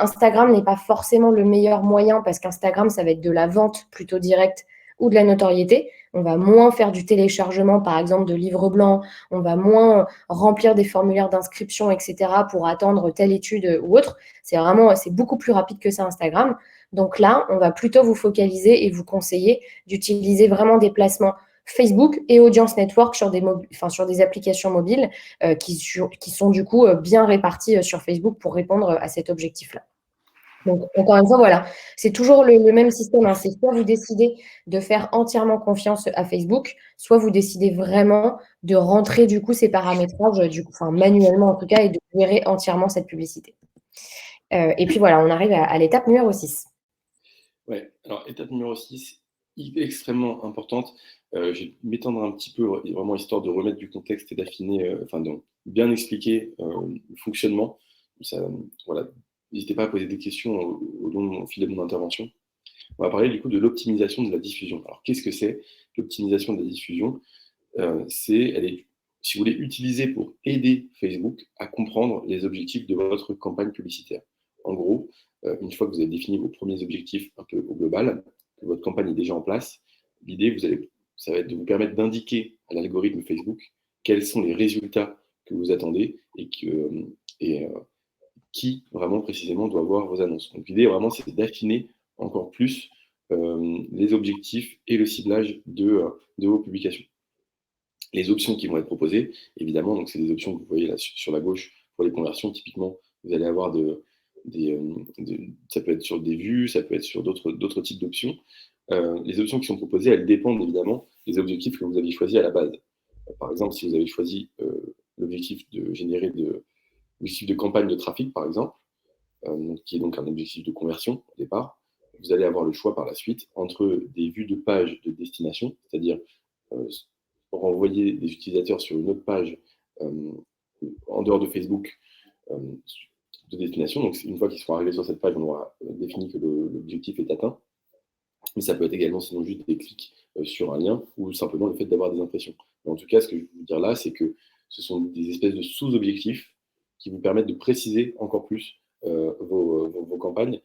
Instagram n'est pas forcément le meilleur moyen parce qu'Instagram, ça va être de la vente plutôt directe ou de la notoriété. On va moins faire du téléchargement, par exemple, de livres blancs. On va moins remplir des formulaires d'inscription, etc. pour attendre telle étude ou autre. C'est beaucoup plus rapide que ça, Instagram. Donc là, on va plutôt vous focaliser et vous conseiller d'utiliser vraiment des placements Facebook et Audience Network sur des applications mobiles qui sont du coup bien réparties sur Facebook pour répondre à cet objectif-là. Donc, encore une fois, voilà, c'est toujours le même système, hein. C'est soit vous décidez de faire entièrement confiance à Facebook, soit vous décidez vraiment de rentrer du coup ces paramétrages, manuellement en tout cas, et de gérer entièrement cette publicité. Et puis voilà, on arrive à l'étape numéro 6. Ouais, alors étape numéro 6, extrêmement importante. Je vais m'étendre un petit peu, vraiment histoire de remettre du contexte et d'affiner, de bien expliquer le fonctionnement. Ça, voilà, n'hésitez pas à poser des questions au fil de mon intervention. On va parler du coup de l'optimisation de la diffusion. Alors qu'est-ce que c'est l'optimisation de la diffusion? Elle est, si vous voulez, utilisée pour aider Facebook à comprendre les objectifs de votre campagne publicitaire. En gros, une fois que vous avez défini vos premiers objectifs un peu au global, que votre campagne est déjà en place, l'idée, ça va être de vous permettre d'indiquer à l'algorithme Facebook quels sont les résultats que vous attendez et qui vraiment précisément doit voir vos annonces. Donc l'idée vraiment c'est d'affiner encore plus les objectifs et le ciblage de vos publications. Les options qui vont être proposées, évidemment, donc c'est des options que vous voyez là sur la gauche pour les conversions. Typiquement, vous allez avoir ça peut être sur des vues, ça peut être sur d'autres types d'options. Les options qui sont proposées, elles dépendent évidemment des objectifs que vous avez choisis à la base. Par exemple, si vous avez choisi l'objectif de générer l'objectif de campagne de trafic, par exemple, qui est donc un objectif de conversion au départ, vous allez avoir le choix par la suite entre des vues de page de destination, c'est-à-dire renvoyer des utilisateurs sur une autre page en dehors de Facebook de destination. Donc, une fois qu'ils seront arrivés sur cette page, on aura défini que l'objectif est atteint. Mais ça peut être également sinon juste des clics sur un lien ou simplement le fait d'avoir des impressions. Mais en tout cas, ce que je veux dire là, c'est que ce sont des espèces de sous-objectifs qui vous permettent de préciser encore plus vos campagnes.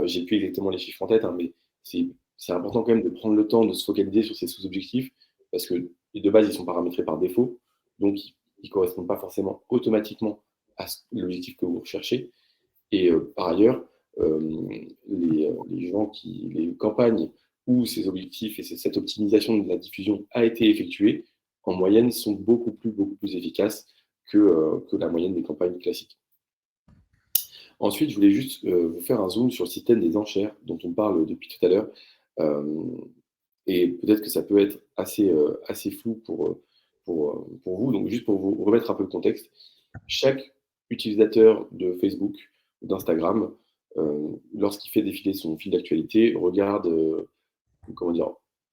J'ai plus exactement les chiffres en tête, hein, mais c'est important quand même de prendre le temps de se focaliser sur ces sous-objectifs parce que de base, ils sont paramétrés par défaut, donc ils ne correspondent pas forcément automatiquement à l'objectif que vous recherchez. Et par ailleurs, les campagnes où ces objectifs et cette optimisation de la diffusion a été effectuée, en moyenne, sont beaucoup plus efficaces que la moyenne des campagnes classiques. Ensuite, je voulais juste vous faire un zoom sur le système des enchères dont on parle depuis tout à l'heure. Et peut-être que ça peut être assez flou pour vous. Donc, juste pour vous remettre un peu le contexte, chaque utilisateur de Facebook ou d'Instagram, lorsqu'il fait défiler son fil d'actualité,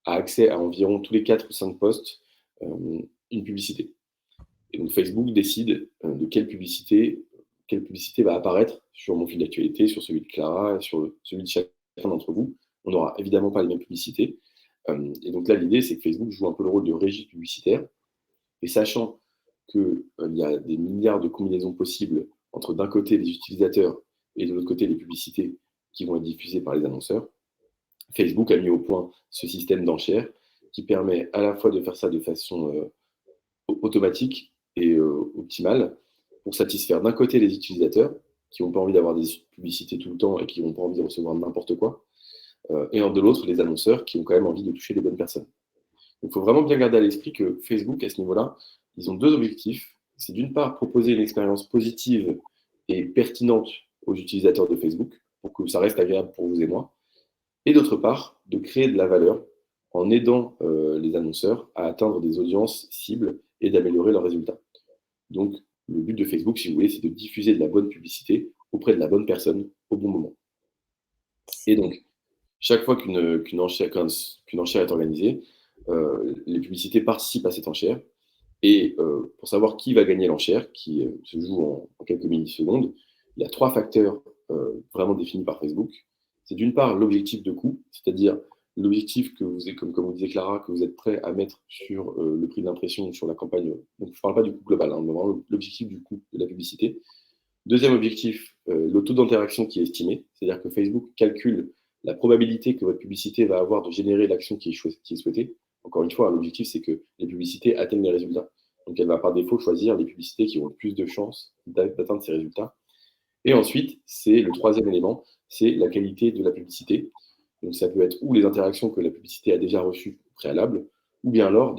a accès à environ tous les 4 ou 5 posts une publicité. Et donc Facebook décide de quelle publicité va apparaître sur mon fil d'actualité, sur celui de Clara, sur celui de chacun d'entre vous. On n'aura évidemment pas les mêmes publicités. Et donc là, l'idée, c'est que Facebook joue un peu le rôle de régie publicitaire. Et sachant qu'il y a des milliards de combinaisons possibles entre d'un côté les utilisateurs et de l'autre côté les publicités qui vont être diffusées par les annonceurs, Facebook a mis au point ce système d'enchères qui permet à la fois de faire ça de façon automatique et optimale pour satisfaire d'un côté les utilisateurs qui n'ont pas envie d'avoir des publicités tout le temps et qui n'ont pas envie de recevoir n'importe quoi, et de l'autre les annonceurs qui ont quand même envie de toucher les bonnes personnes. Donc il faut vraiment bien garder à l'esprit que Facebook, à ce niveau-là, ils ont 2 objectifs. C'est d'une part proposer une expérience positive et pertinente aux utilisateurs de Facebook pour que ça reste agréable pour vous et moi, et d'autre part, de créer de la valeur en aidant les annonceurs à atteindre des audiences cibles et d'améliorer leurs résultats. Donc, le but de Facebook, si vous voulez, c'est de diffuser de la bonne publicité auprès de la bonne personne au bon moment. Et donc, chaque fois qu'une enchère est organisée, les publicités participent à cette enchère. Et pour savoir qui va gagner l'enchère, qui se joue en quelques millisecondes, il y a 3 facteurs vraiment définis par Facebook. C'est d'une part l'objectif de coût, c'est-à-dire l'objectif que comme vous disait Clara, que vous êtes prêt à mettre sur le prix d'impression sur la campagne. Donc, je ne parle pas du coût global, hein, mais vraiment l'objectif du coût de la publicité. Deuxième objectif, le taux d'interaction qui est estimé, c'est-à-dire que Facebook calcule la probabilité que votre publicité va avoir de générer l'action qui est souhaitée. Encore une fois, l'objectif, c'est que les publicités atteignent les résultats. Donc, elle va par défaut choisir les publicités qui ont le plus de chances d'atteindre ces résultats. Et ensuite, c'est le troisième élément, c'est la qualité de la publicité. Donc, ça peut être ou les interactions que la publicité a déjà reçues au préalable, ou bien alors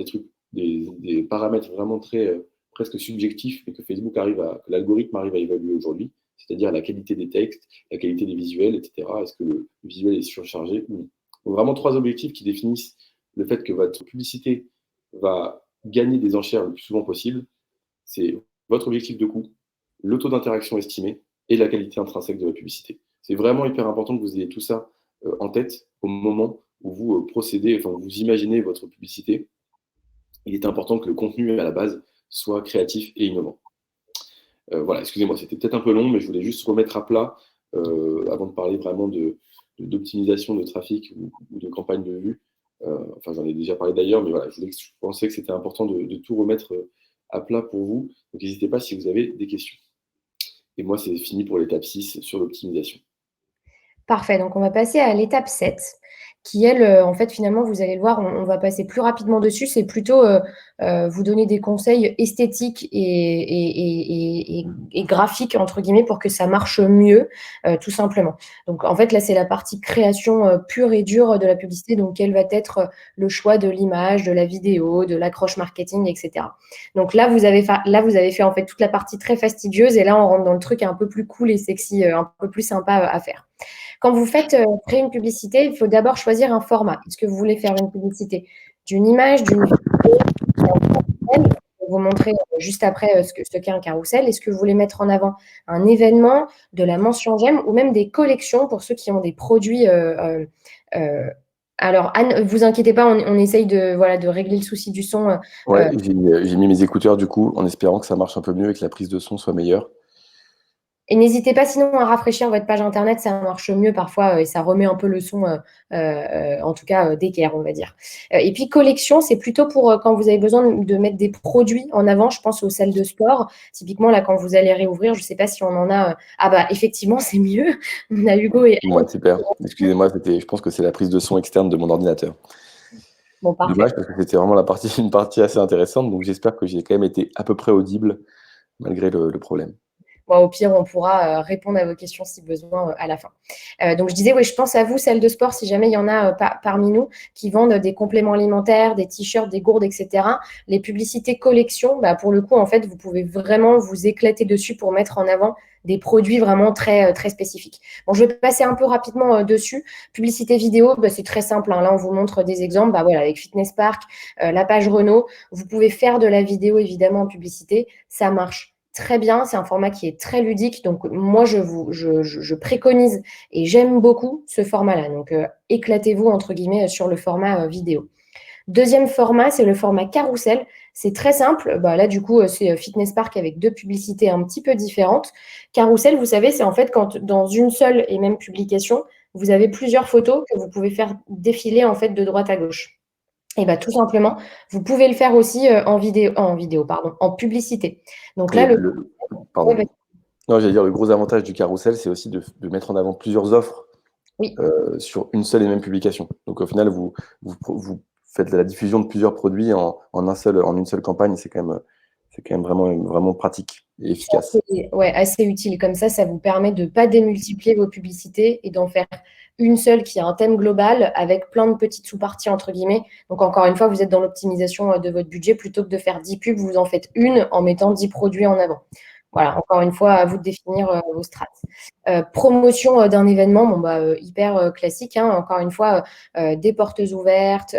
des paramètres vraiment très presque subjectifs, mais que que l'algorithme arrive à évaluer aujourd'hui, c'est-à-dire la qualité des textes, la qualité des visuels, etc. Est-ce que le visuel est surchargé ou non. Donc, vraiment trois objectifs qui définissent le fait que votre publicité va gagner des enchères le plus souvent possible. C'est votre objectif de coût, le taux d'interaction estimé et la qualité intrinsèque de la publicité. C'est vraiment hyper important que vous ayez tout ça en tête au moment où vous procédez, enfin vous imaginez votre publicité. Il est important que le contenu à la base soit créatif et innovant. Voilà, excusez-moi, c'était peut-être un peu long, mais je voulais juste remettre à plat avant de parler vraiment d'optimisation de trafic ou de campagne de vue. Enfin, j'en ai déjà parlé d'ailleurs, mais voilà, je pensais que c'était important de tout remettre à plat pour vous. Donc, n'hésitez pas si vous avez des questions. Et moi, c'est fini pour l'étape 6 sur l'optimisation. Parfait, donc on va passer à l'étape 7, qui elle, en fait, finalement, vous allez le voir, on va passer plus rapidement dessus. C'est plutôt vous donner des conseils esthétiques et graphiques, entre guillemets, pour que ça marche mieux, tout simplement. Donc, en fait, là, c'est la partie création pure et dure de la publicité. Donc, quel va être le choix de l'image, de la vidéo, de l'accroche marketing, etc. Donc là, vous avez fait, en fait, toute la partie très fastidieuse. Et là, on rentre dans le truc un peu plus cool et sexy, un peu plus sympa à faire. Quand vous faites créer une publicité, il faut d'abord choisir un format. Est-ce que vous voulez faire une publicité d'une image, d'une vidéo, d'un carrousel? Je vais vous montrer juste après ce qu'est un carrousel. Est-ce que vous voulez mettre en avant un événement, de la mention j'aime ou même des collections pour ceux qui ont des produits alors, Anne, vous inquiétez pas, on essaye de régler le souci du son. Ouais, j'ai mis mes écouteurs du coup, en espérant que ça marche un peu mieux et que la prise de son soit meilleure. Et n'hésitez pas sinon à rafraîchir votre page internet, ça marche mieux parfois et ça remet un peu le son, en tout cas d'équerre, on va dire. Et puis collection, c'est plutôt pour quand vous avez besoin de mettre des produits en avant. Je pense aux salles de sport. Typiquement là, quand vous allez réouvrir, je ne sais pas si on en a. Ah bah effectivement, c'est mieux. On a Hugo et Ouais, super. Excusez-moi, je pense que c'est la prise de son externe de mon ordinateur. bon, parfait. Dommage parce que c'était vraiment une partie assez intéressante, donc j'espère que j'ai quand même été à peu près audible malgré le problème. Bon, au pire, on pourra répondre à vos questions si besoin à la fin. Donc, je disais, oui, je pense à vous, salle de sport, si jamais il y en a parmi nous qui vendent des compléments alimentaires, des t-shirts, des gourdes, etc. Les publicités collection, bah, pour le coup, en fait, vous pouvez vraiment vous éclater dessus pour mettre en avant des produits vraiment très, très spécifiques. Bon, je vais passer un peu rapidement dessus. Publicité vidéo, bah, c'est très simple. Hein. Là, on vous montre des exemples. Bah, voilà, avec Fitness Park, la page Renault, vous pouvez faire de la vidéo, évidemment, en publicité. Ça marche très bien, c'est un format qui est très ludique, donc moi je préconise et j'aime beaucoup ce format-là, donc éclatez-vous entre guillemets sur le format vidéo. Deuxième format, c'est le format carrousel, c'est très simple, bah, là du coup c'est Fitness Park avec deux publicités un petit peu différentes. Carrousel, vous savez, c'est en fait quand dans une seule et même publication, vous avez plusieurs photos que vous pouvez faire défiler en fait de droite à gauche. Et bah, tout simplement, vous pouvez le faire aussi en publicité. Donc là, Pardon. Non, j'allais dire, le gros avantage du carrousel, c'est aussi de mettre en avant plusieurs offres oui. sur une seule et même publication. Donc au final, vous faites la diffusion de plusieurs produits en une seule campagne. C'est quand même vraiment pratique et efficace. Assez utile. Comme ça vous permet de ne pas démultiplier vos publicités et d'en faire une seule qui a un thème global avec plein de petites sous-parties, entre guillemets. Donc, encore une fois, vous êtes dans l'optimisation de votre budget. Plutôt que de faire 10 pubs, vous en faites une en mettant 10 produits en avant. Voilà, encore une fois, à vous de définir vos strats. Promotion d'un événement, hyper classique. Hein, encore une fois, des portes ouvertes.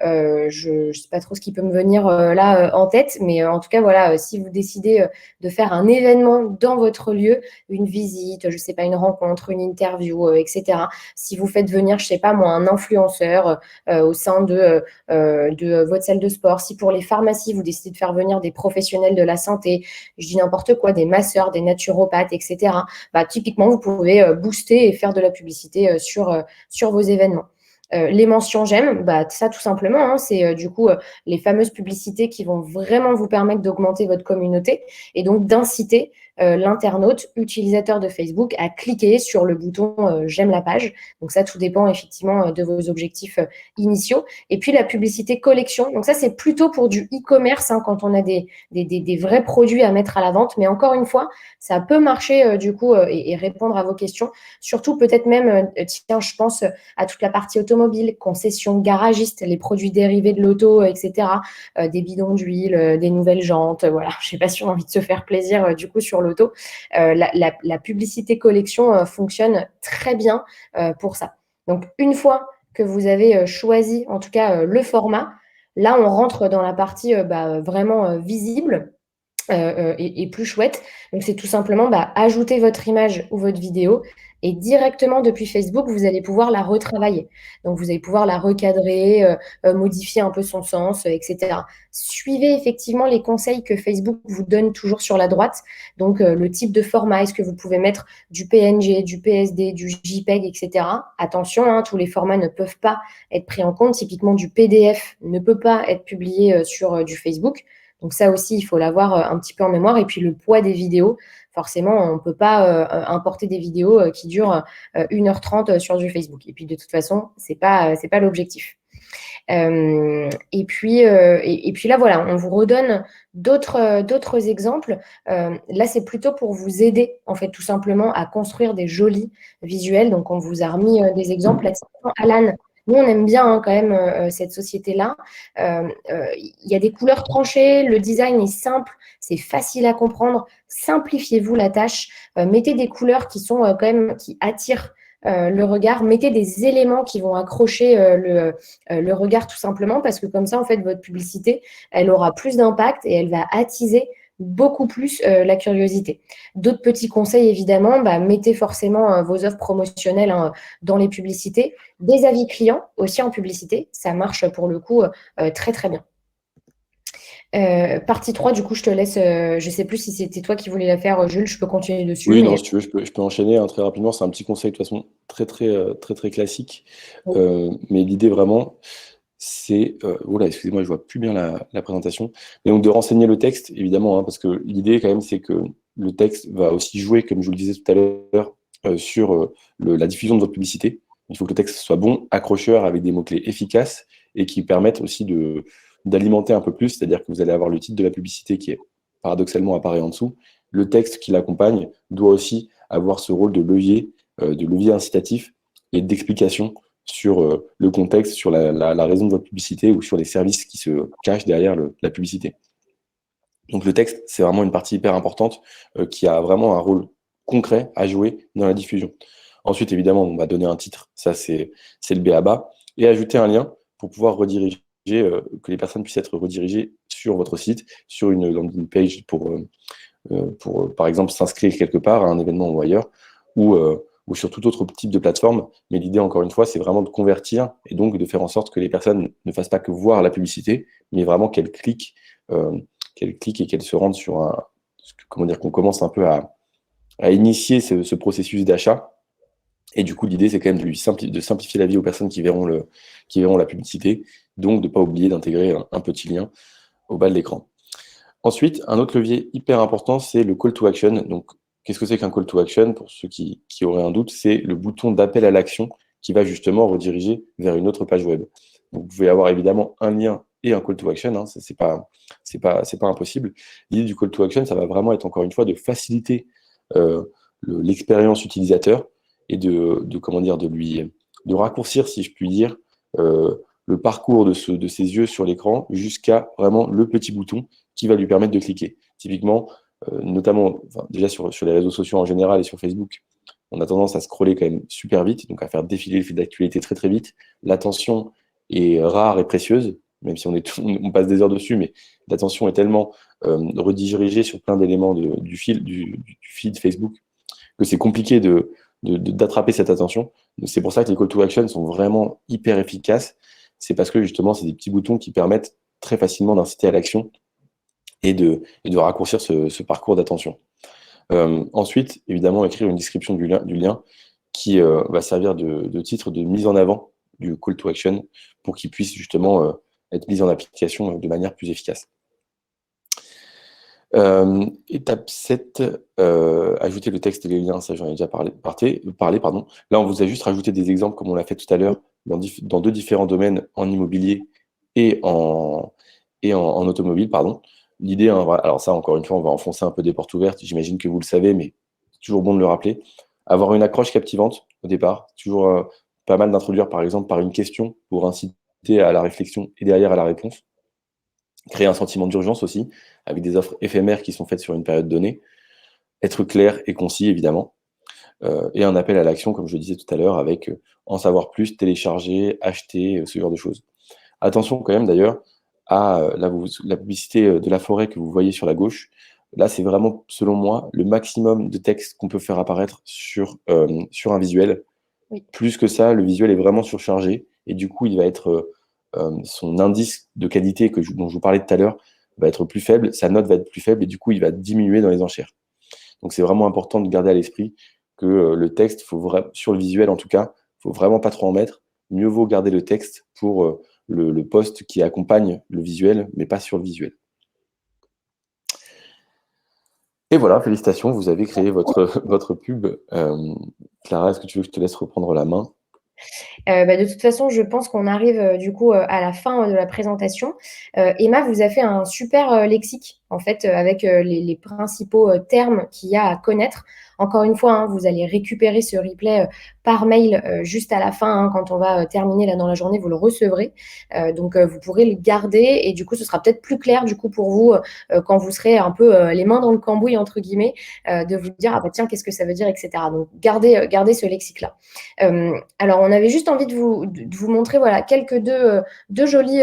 Je ne sais pas trop ce qui peut me venir là en tête, mais en tout cas, voilà, si vous décidez de faire un événement dans votre lieu, une visite, je ne sais pas, une rencontre, une interview, etc. Si vous faites venir, je ne sais pas moi, un influenceur au sein de votre salle de sport, si pour les pharmacies, vous décidez de faire venir des professionnels de la santé, je dis n'importe quoi, des masseurs, des naturopathes, etc. Bah, typiquement, vous pouvez booster et faire de la publicité sur vos événements. Les mentions j'aime, bah, ça tout simplement, hein, c'est du coup les fameuses publicités qui vont vraiment vous permettre d'augmenter votre communauté et donc d'inciter l'internaute, utilisateur de Facebook, à cliquer sur le bouton j'aime la page. Donc ça, tout dépend effectivement de vos objectifs initiaux. Et puis la publicité collection. Donc ça, c'est plutôt pour du e-commerce hein, quand on a des vrais produits à mettre à la vente. Mais encore une fois, ça peut marcher du coup et répondre à vos questions. Surtout peut-être même, tiens, je pense à toute la partie automobile, concession, garagiste, les produits dérivés de l'auto, etc. Des bidons d'huile, des nouvelles jantes. Voilà, je ne sais pas si on a envie de se faire plaisir du coup sur l'auto. La publicité collection fonctionne très bien pour ça. Donc, une fois que vous avez choisi, en tout cas, le format, là, on rentre dans la partie vraiment visible. Et plus chouette. Donc, c'est tout simplement ajouter votre image ou votre vidéo et directement depuis Facebook, vous allez pouvoir la retravailler. Donc, vous allez pouvoir la recadrer, modifier un peu son sens, etc. Suivez effectivement les conseils que Facebook vous donne toujours sur la droite. Donc, le type de format, est-ce que vous pouvez mettre du PNG, du PSD, du JPEG, etc. Attention, hein, tous les formats ne peuvent pas être pris en compte. Typiquement, du PDF ne peut pas être publié sur du Facebook. Donc ça aussi, il faut l'avoir un petit peu en mémoire. Et puis le poids des vidéos, forcément, on ne peut pas importer des vidéos qui durent 1h30 sur du Facebook. Et puis de toute façon, c'est pas l'objectif. Et puis là, voilà, on vous redonne d'autres exemples. Là, c'est plutôt pour vous aider, en fait, tout simplement à construire des jolis visuels. Donc, on vous a remis des exemples. Là, Alan, nous, on aime bien hein, quand même cette société-là. Il y a des couleurs tranchées, le design est simple, c'est facile à comprendre. Simplifiez-vous la tâche. Mettez des couleurs qui sont quand même qui attirent le regard, mettez des éléments qui vont accrocher le regard tout simplement parce que comme ça, en fait, votre publicité, elle aura plus d'impact et elle va attiser beaucoup plus la curiosité. D'autres petits conseils, évidemment, mettez forcément vos offres promotionnelles hein, dans les publicités. Des avis clients aussi en publicité, ça marche pour le coup très très bien. Partie 3, du coup, je te laisse. Je ne sais plus si c'était toi qui voulais la faire, Jules, je peux continuer dessus. Oui, mais... non, si tu veux, je peux enchaîner hein, très rapidement. C'est un petit conseil de toute façon très classique. Mais l'idée vraiment, c'est. Oula, excusez-moi, je vois plus bien la présentation. Mais donc de renseigner le texte, évidemment, hein, parce que l'idée quand même, c'est que le texte va aussi jouer, comme je vous le disais tout à l'heure, sur la diffusion de votre publicité. Il faut que le texte soit bon, accrocheur, avec des mots-clés efficaces et qui permettent aussi d'alimenter un peu plus, c'est-à-dire que vous allez avoir le titre de la publicité qui est paradoxalement apparaît en dessous. Le texte qui l'accompagne doit aussi avoir ce rôle de levier incitatif et d'explication sur le contexte, sur la raison de votre publicité ou sur les services qui se cachent derrière la publicité. Donc le texte, c'est vraiment une partie hyper importante qui a vraiment un rôle concret à jouer dans la diffusion. Ensuite, évidemment, on va donner un titre, ça c'est le b.a.-ba, et ajouter un lien pour pouvoir rediriger, que les personnes puissent être redirigées sur votre site, sur une landing page pour par exemple, s'inscrire quelque part à un événement ou ailleurs, ou sur tout autre type de plateforme. Mais l'idée, encore une fois, c'est vraiment de convertir et donc de faire en sorte que les personnes ne fassent pas que voir la publicité, mais vraiment qu'elles cliquent et qu'elles se rendent sur comment dire, qu'on commence un peu à initier ce processus d'achat. Et du coup, l'idée, c'est quand même de simplifier la vie aux personnes qui verront la publicité, donc de ne pas oublier d'intégrer un petit lien au bas de l'écran. Ensuite, un autre levier hyper important, c'est le call to action. Donc, qu'est-ce que c'est qu'un call to action? Pour ceux qui auraient un doute, c'est le bouton d'appel à l'action qui va justement rediriger vers une autre page web. Donc, vous pouvez avoir évidemment un lien et un call to action, hein, c'est pas impossible. L'idée du call to action, ça va vraiment être encore une fois de faciliter l'expérience utilisateur et de raccourcir, si je puis dire, le parcours de ses yeux sur l'écran jusqu'à vraiment le petit bouton qui va lui permettre de cliquer. Typiquement, notamment, déjà sur les réseaux sociaux en général et sur Facebook, on a tendance à scroller quand même super vite, donc à faire défiler le fil d'actualité très très vite. L'attention est rare et précieuse, même si on passe des heures dessus, mais l'attention est tellement redirigée sur plein d'éléments du feed Facebook que c'est compliqué d'attraper cette attention. C'est pour ça que les call to action sont vraiment hyper efficaces. C'est parce que justement, c'est des petits boutons qui permettent très facilement d'inciter à l'action et de raccourcir ce parcours d'attention. Ensuite, évidemment, écrire une description du lien qui va servir de titre de mise en avant du call to action pour qu'il puisse justement être mis en application de manière plus efficace. Étape 7, ajouter le texte et les liens, ça j'en ai déjà parlé, pardon. Là, on vous a juste rajouté des exemples, comme on l'a fait tout à l'heure, dans deux différents domaines, en immobilier et en automobile, pardon. L'idée, hein, voilà, alors ça, encore une fois, on va enfoncer un peu des portes ouvertes, j'imagine que vous le savez, mais c'est toujours bon de le rappeler. Avoir une accroche captivante au départ, toujours pas mal d'introduire, par exemple, par une question pour inciter à la réflexion et derrière à la réponse. Créer un sentiment d'urgence aussi, avec des offres éphémères qui sont faites sur une période donnée. Être clair et concis, évidemment. Et un appel à l'action, comme je le disais tout à l'heure, avec en savoir plus, télécharger, acheter, ce genre de choses. Attention quand même d'ailleurs à la publicité de la forêt que vous voyez sur la gauche. Là, c'est vraiment, selon moi, le maximum de texte qu'on peut faire apparaître sur un visuel. Oui. Plus que ça, le visuel est vraiment surchargé et du coup, il va être son indice de qualité dont je vous parlais tout à l'heure va être plus faible, sa note va être plus faible et du coup, il va diminuer dans les enchères. Donc, c'est vraiment important de garder à l'esprit que le texte, sur le visuel en tout cas, il ne faut vraiment pas trop en mettre. Mieux vaut garder le texte pour le post qui accompagne le visuel, mais pas sur le visuel. Et voilà, félicitations, vous avez créé votre pub. Clara, est-ce que tu veux que je te laisse reprendre la main? De toute façon, je pense qu'on arrive du coup à la fin de la présentation. Emma vous a fait un super lexique, en fait, avec les principaux termes qu'il y a à connaître. Encore une fois, hein, vous allez récupérer ce replay par mail juste à la fin, hein, quand on va terminer là dans la journée, vous le recevrez. Donc, vous pourrez le garder et du coup, ce sera peut-être plus clair du coup pour vous quand vous serez un peu les mains dans le cambouis, entre guillemets, de vous dire, ah bah tiens, qu'est-ce que ça veut dire, etc. Donc, gardez ce lexique-là. Alors, on avait juste envie de vous montrer voilà, deux jolies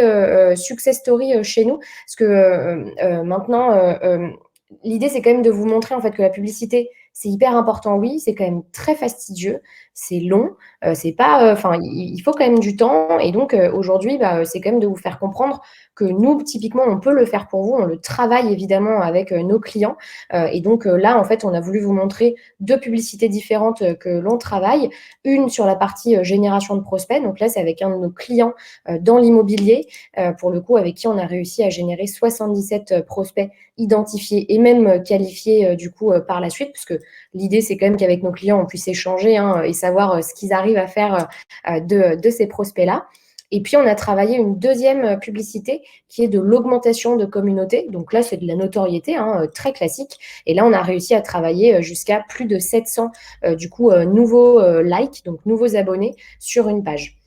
success stories chez nous, parce que maintenant, l'idée, c'est quand même de vous montrer en fait que la publicité, c'est hyper important, oui, c'est quand même très fastidieux, c'est long, c'est pas, enfin, il faut quand même du temps, et donc aujourd'hui, c'est quand même de vous faire comprendre que nous, typiquement, on peut le faire pour vous, on le travaille évidemment avec nos clients, et donc là, en fait, on a voulu vous montrer deux publicités différentes que l'on travaille, une sur la partie génération de prospects, donc là, c'est avec un de nos clients dans l'immobilier, pour le coup, avec qui on a réussi à générer 77 prospects identifiés et même qualifiés du coup par la suite, parce que l'idée, c'est quand même qu'avec nos clients, on puisse échanger et savoir ce qu'ils arrivent à faire de ces prospects-là. Et puis, on a travaillé une deuxième publicité qui est de l'augmentation de communauté. Donc là, c'est de la notoriété, hein, très classique. Et là, on a réussi à travailler jusqu'à plus de 700 nouveaux likes, donc nouveaux abonnés sur une page.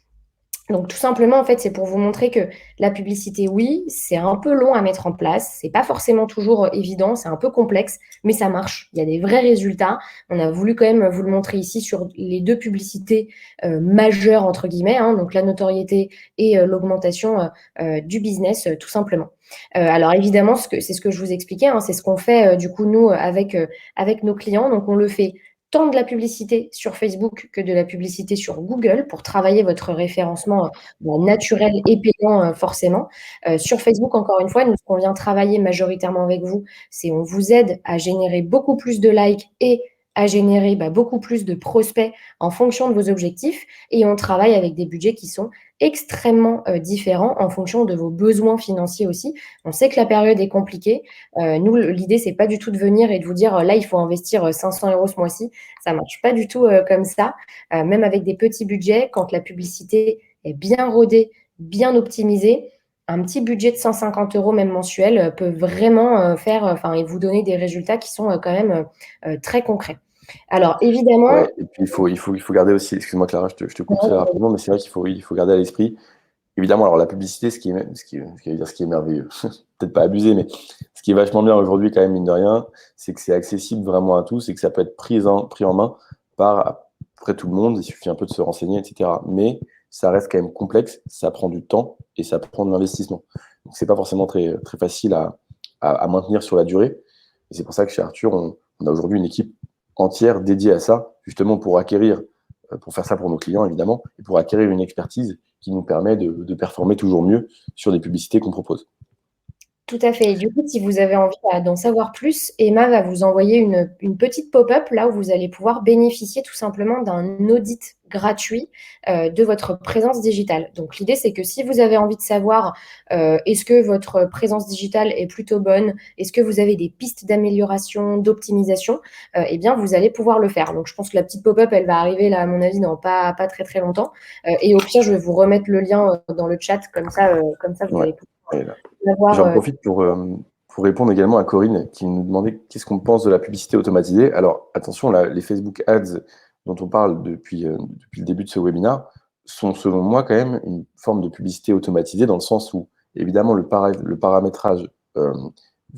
Donc, tout simplement, en fait, c'est pour vous montrer que la publicité, oui, c'est un peu long à mettre en place. C'est pas forcément toujours évident, c'est un peu complexe, mais ça marche. Il y a des vrais résultats. On a voulu quand même vous le montrer ici sur les deux publicités majeures, entre guillemets, hein, donc la notoriété et l'augmentation du business, tout simplement. Alors, évidemment, c'est ce que je vous expliquais, hein, c'est ce qu'on fait, du coup, nous, avec nos clients. Donc, on le fait tant de la publicité sur Facebook que de la publicité sur Google pour travailler votre référencement naturel et payant forcément. Sur Facebook, encore une fois, nous, ce qu'on vient travailler majoritairement avec vous, c'est on vous aide à générer beaucoup plus de likes et à générer beaucoup plus de prospects en fonction de vos objectifs. Et on travaille avec des budgets qui sont extrêmement différents en fonction de vos besoins financiers aussi. On sait que la période est compliquée. Nous, l'idée, c'est pas du tout de venir et de vous dire là, il faut investir 500 € ce mois-ci. Ça marche pas du tout comme ça. Même avec des petits budgets, quand la publicité est bien rodée, bien optimisée, un petit budget de 150 € même mensuel peut vraiment et vous donner des résultats qui sont quand même très concrets. Alors évidemment, Ouais, et puis il faut garder aussi, excuse-moi Clara, je te coupe très rapidement, mais c'est vrai qu'il faut garder à l'esprit. Évidemment, alors la publicité, ce qui est merveilleux, peut-être pas abusé, mais ce qui est vachement bien aujourd'hui, quand même, mine de rien, c'est que c'est accessible vraiment à tous et que ça peut être pris en main par à peu près tout le monde. Il suffit un peu de se renseigner, etc. Mais ça reste quand même complexe, ça prend du temps et ça prend de l'investissement. Donc, c'est pas forcément très, très facile à maintenir sur la durée. Et c'est pour ça que chez Arthur, on a aujourd'hui une équipe entière dédiée à ça, justement pour faire ça pour nos clients, évidemment, et pour acquérir une expertise qui nous permet de performer toujours mieux sur les publicités qu'on propose. Tout à fait. Et du coup, si vous avez envie d'en savoir plus, Emma va vous envoyer une petite pop-up là où vous allez pouvoir bénéficier tout simplement d'un audit gratuit de votre présence digitale. Donc l'idée, c'est que si vous avez envie de savoir est-ce que votre présence digitale est plutôt bonne, est-ce que vous avez des pistes d'amélioration, d'optimisation, eh bien, vous allez pouvoir le faire. Donc je pense que la petite pop-up, elle va arriver là, à mon avis, dans pas très très longtemps. Et au pire, je vais vous remettre le lien dans le chat, comme ça vous Ouais. allez Et là, pouvoir j'en avoir. profite pour répondre également à Corinne qui nous demandait qu'est-ce qu'on pense de la publicité automatisée. Alors attention, les Facebook Ads dont on parle depuis le début de ce webinaire sont selon moi quand même une forme de publicité automatisée dans le sens où évidemment le paramétrage,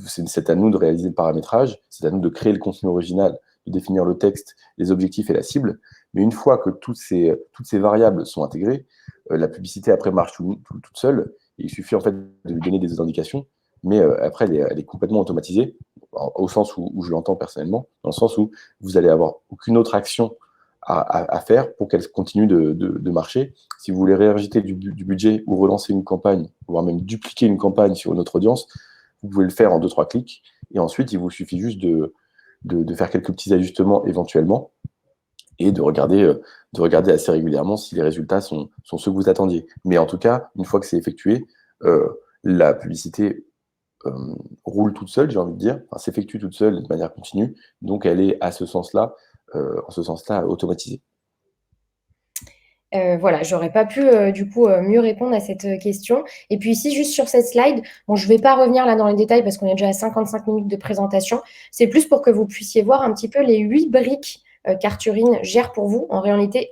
c'est à nous de réaliser le paramétrage, c'est à nous de créer le contenu original, de définir le texte, les objectifs et la cible. Mais une fois que toutes ces variables sont intégrées, la publicité après marche toute seule. Il suffit en fait de lui donner des indications, mais après, elle est complètement automatisée, au sens où je l'entends personnellement, dans le sens où vous allez avoir aucune autre action à faire pour qu'elle continue de marcher. Si vous voulez réinjecter du budget ou relancer une campagne, voire même dupliquer une campagne sur une autre audience, vous pouvez le faire en 2-3 clics. Et ensuite, il vous suffit juste de faire quelques petits ajustements éventuellement et de regarder assez régulièrement si les résultats sont ceux que vous attendiez. Mais en tout cas, une fois que c'est effectué, la publicité roule toute seule, j'ai envie de dire, enfin, s'effectue toute seule de manière continue, donc elle est en ce sens-là, automatisée. Voilà, j'aurais pas pu du coup mieux répondre à cette question. Et puis ici, juste sur cette slide, bon, je vais pas revenir là dans les détails parce qu'on est déjà à 55 minutes de présentation. C'est plus pour que vous puissiez voir un petit peu les 8 briques qu'Arthurine gère pour vous. En réalité,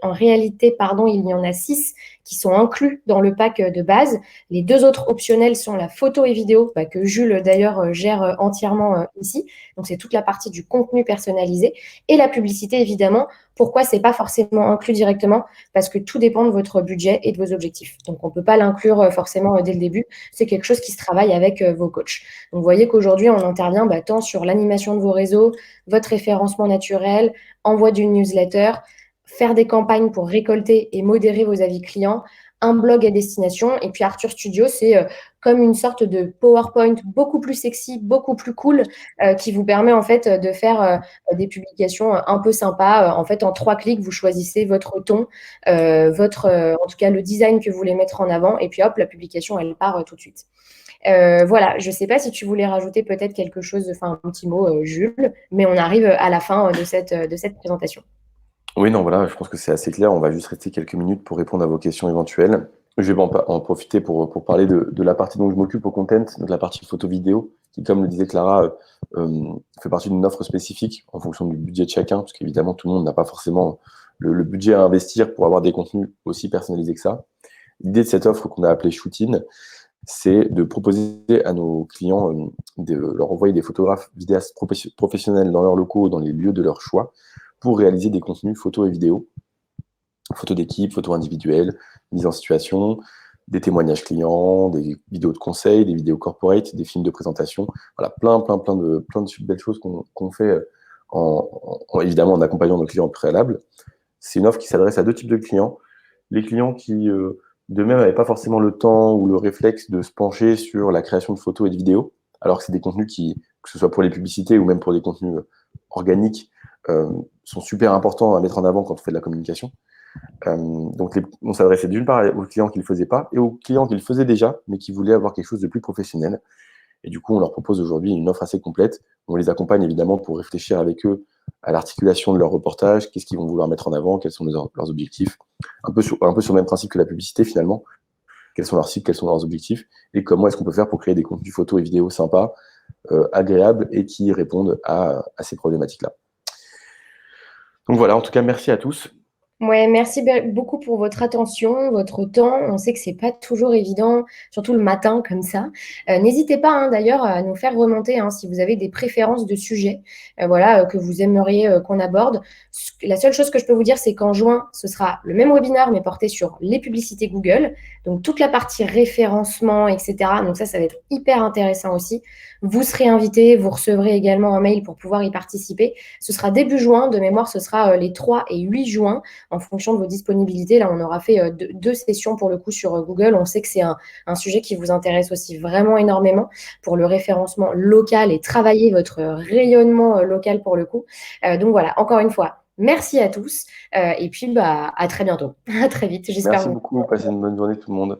pardon, il y en a 6 qui sont inclus dans le pack de base. Les 2 autres optionnels sont la photo et vidéo, que Jules d'ailleurs gère entièrement ici. Donc c'est toute la partie du contenu personnalisé et la publicité évidemment. Pourquoi c'est pas forcément inclus directement? Parce que tout dépend de votre budget et de vos objectifs. Donc on ne peut pas l'inclure forcément dès le début. C'est quelque chose qui se travaille avec vos coachs. Donc vous voyez qu'aujourd'hui, on intervient tant sur l'animation de vos réseaux, votre référencement naturel, envoi d'une newsletter, faire des campagnes pour récolter et modérer vos avis clients, un blog à destination. Et puis Arthur Studio, c'est comme une sorte de PowerPoint beaucoup plus sexy, beaucoup plus cool, qui vous permet en fait de faire des publications un peu sympas. En fait, en 3 clics, vous choisissez votre ton, en tout cas le design que vous voulez mettre en avant, et puis hop, la publication, elle part tout de suite. Voilà, je ne sais pas si tu voulais rajouter peut-être quelque chose, enfin un petit mot, Jules, mais on arrive à la fin de cette présentation. Oui, non, voilà, je pense que c'est assez clair. On va juste rester quelques minutes pour répondre à vos questions éventuelles. Je vais en profiter pour parler de la partie dont je m'occupe au content, donc la partie photo-vidéo, qui, comme le disait Clara, fait partie d'une offre spécifique en fonction du budget de chacun, parce qu'évidemment, tout le monde n'a pas forcément le budget à investir pour avoir des contenus aussi personnalisés que ça. L'idée de cette offre qu'on a appelée Shoot-in, c'est de proposer à nos clients de leur envoyer des photographes, vidéastes professionnels dans leurs locaux, dans les lieux de leur choix, pour réaliser des contenus photos et vidéos, photos d'équipe, photos individuelles, mise en situation, des témoignages clients, des vidéos de conseil, des vidéos corporate, des films de présentation, voilà, plein de belles choses qu'on fait évidemment en accompagnant nos clients au préalable. C'est une offre qui s'adresse à 2 types de clients. Les clients qui, de même, n'avaient pas forcément le temps ou le réflexe de se pencher sur la création de photos et de vidéos, alors que c'est des contenus qui, que ce soit pour les publicités ou même pour des contenus organiques, sont super importants à mettre en avant quand on fait de la communication. Donc, on s'adressait d'une part aux clients qui ne le faisaient pas et aux clients qui le faisaient déjà, mais qui voulaient avoir quelque chose de plus professionnel. Et du coup, on leur propose aujourd'hui une offre assez complète. On les accompagne évidemment pour réfléchir avec eux à l'articulation de leur reportage, qu'est-ce qu'ils vont vouloir mettre en avant, quels sont leurs objectifs, un peu sur le même principe que la publicité finalement. Quels sont leurs cibles, quels sont leurs objectifs, et comment est-ce qu'on peut faire pour créer des contenus photos et vidéos sympas, agréables et qui répondent à ces problématiques-là. Donc voilà, en tout cas, merci à tous. Ouais, merci beaucoup pour votre attention, votre temps. On sait que c'est pas toujours évident, surtout le matin comme ça. N'hésitez pas d'ailleurs à nous faire remonter si vous avez des préférences de sujets, que vous aimeriez qu'on aborde. La seule chose que je peux vous dire, c'est qu'en juin, ce sera le même webinaire mais porté sur les publicités Google, donc toute la partie référencement, etc. Donc ça va être hyper intéressant aussi. Vous serez invité, vous recevrez également un mail pour pouvoir y participer. Ce sera début juin, de mémoire, ce sera les 3 et 8 juin. en fonction de vos disponibilités. Là, on aura fait deux sessions pour le coup sur Google. On sait que c'est un sujet qui vous intéresse aussi vraiment énormément pour le référencement local et travailler votre rayonnement local pour le coup. Donc voilà, encore une fois, merci à tous et puis à très bientôt. À très vite, j'espère Merci vous. beaucoup. Passez une bonne journée tout le monde.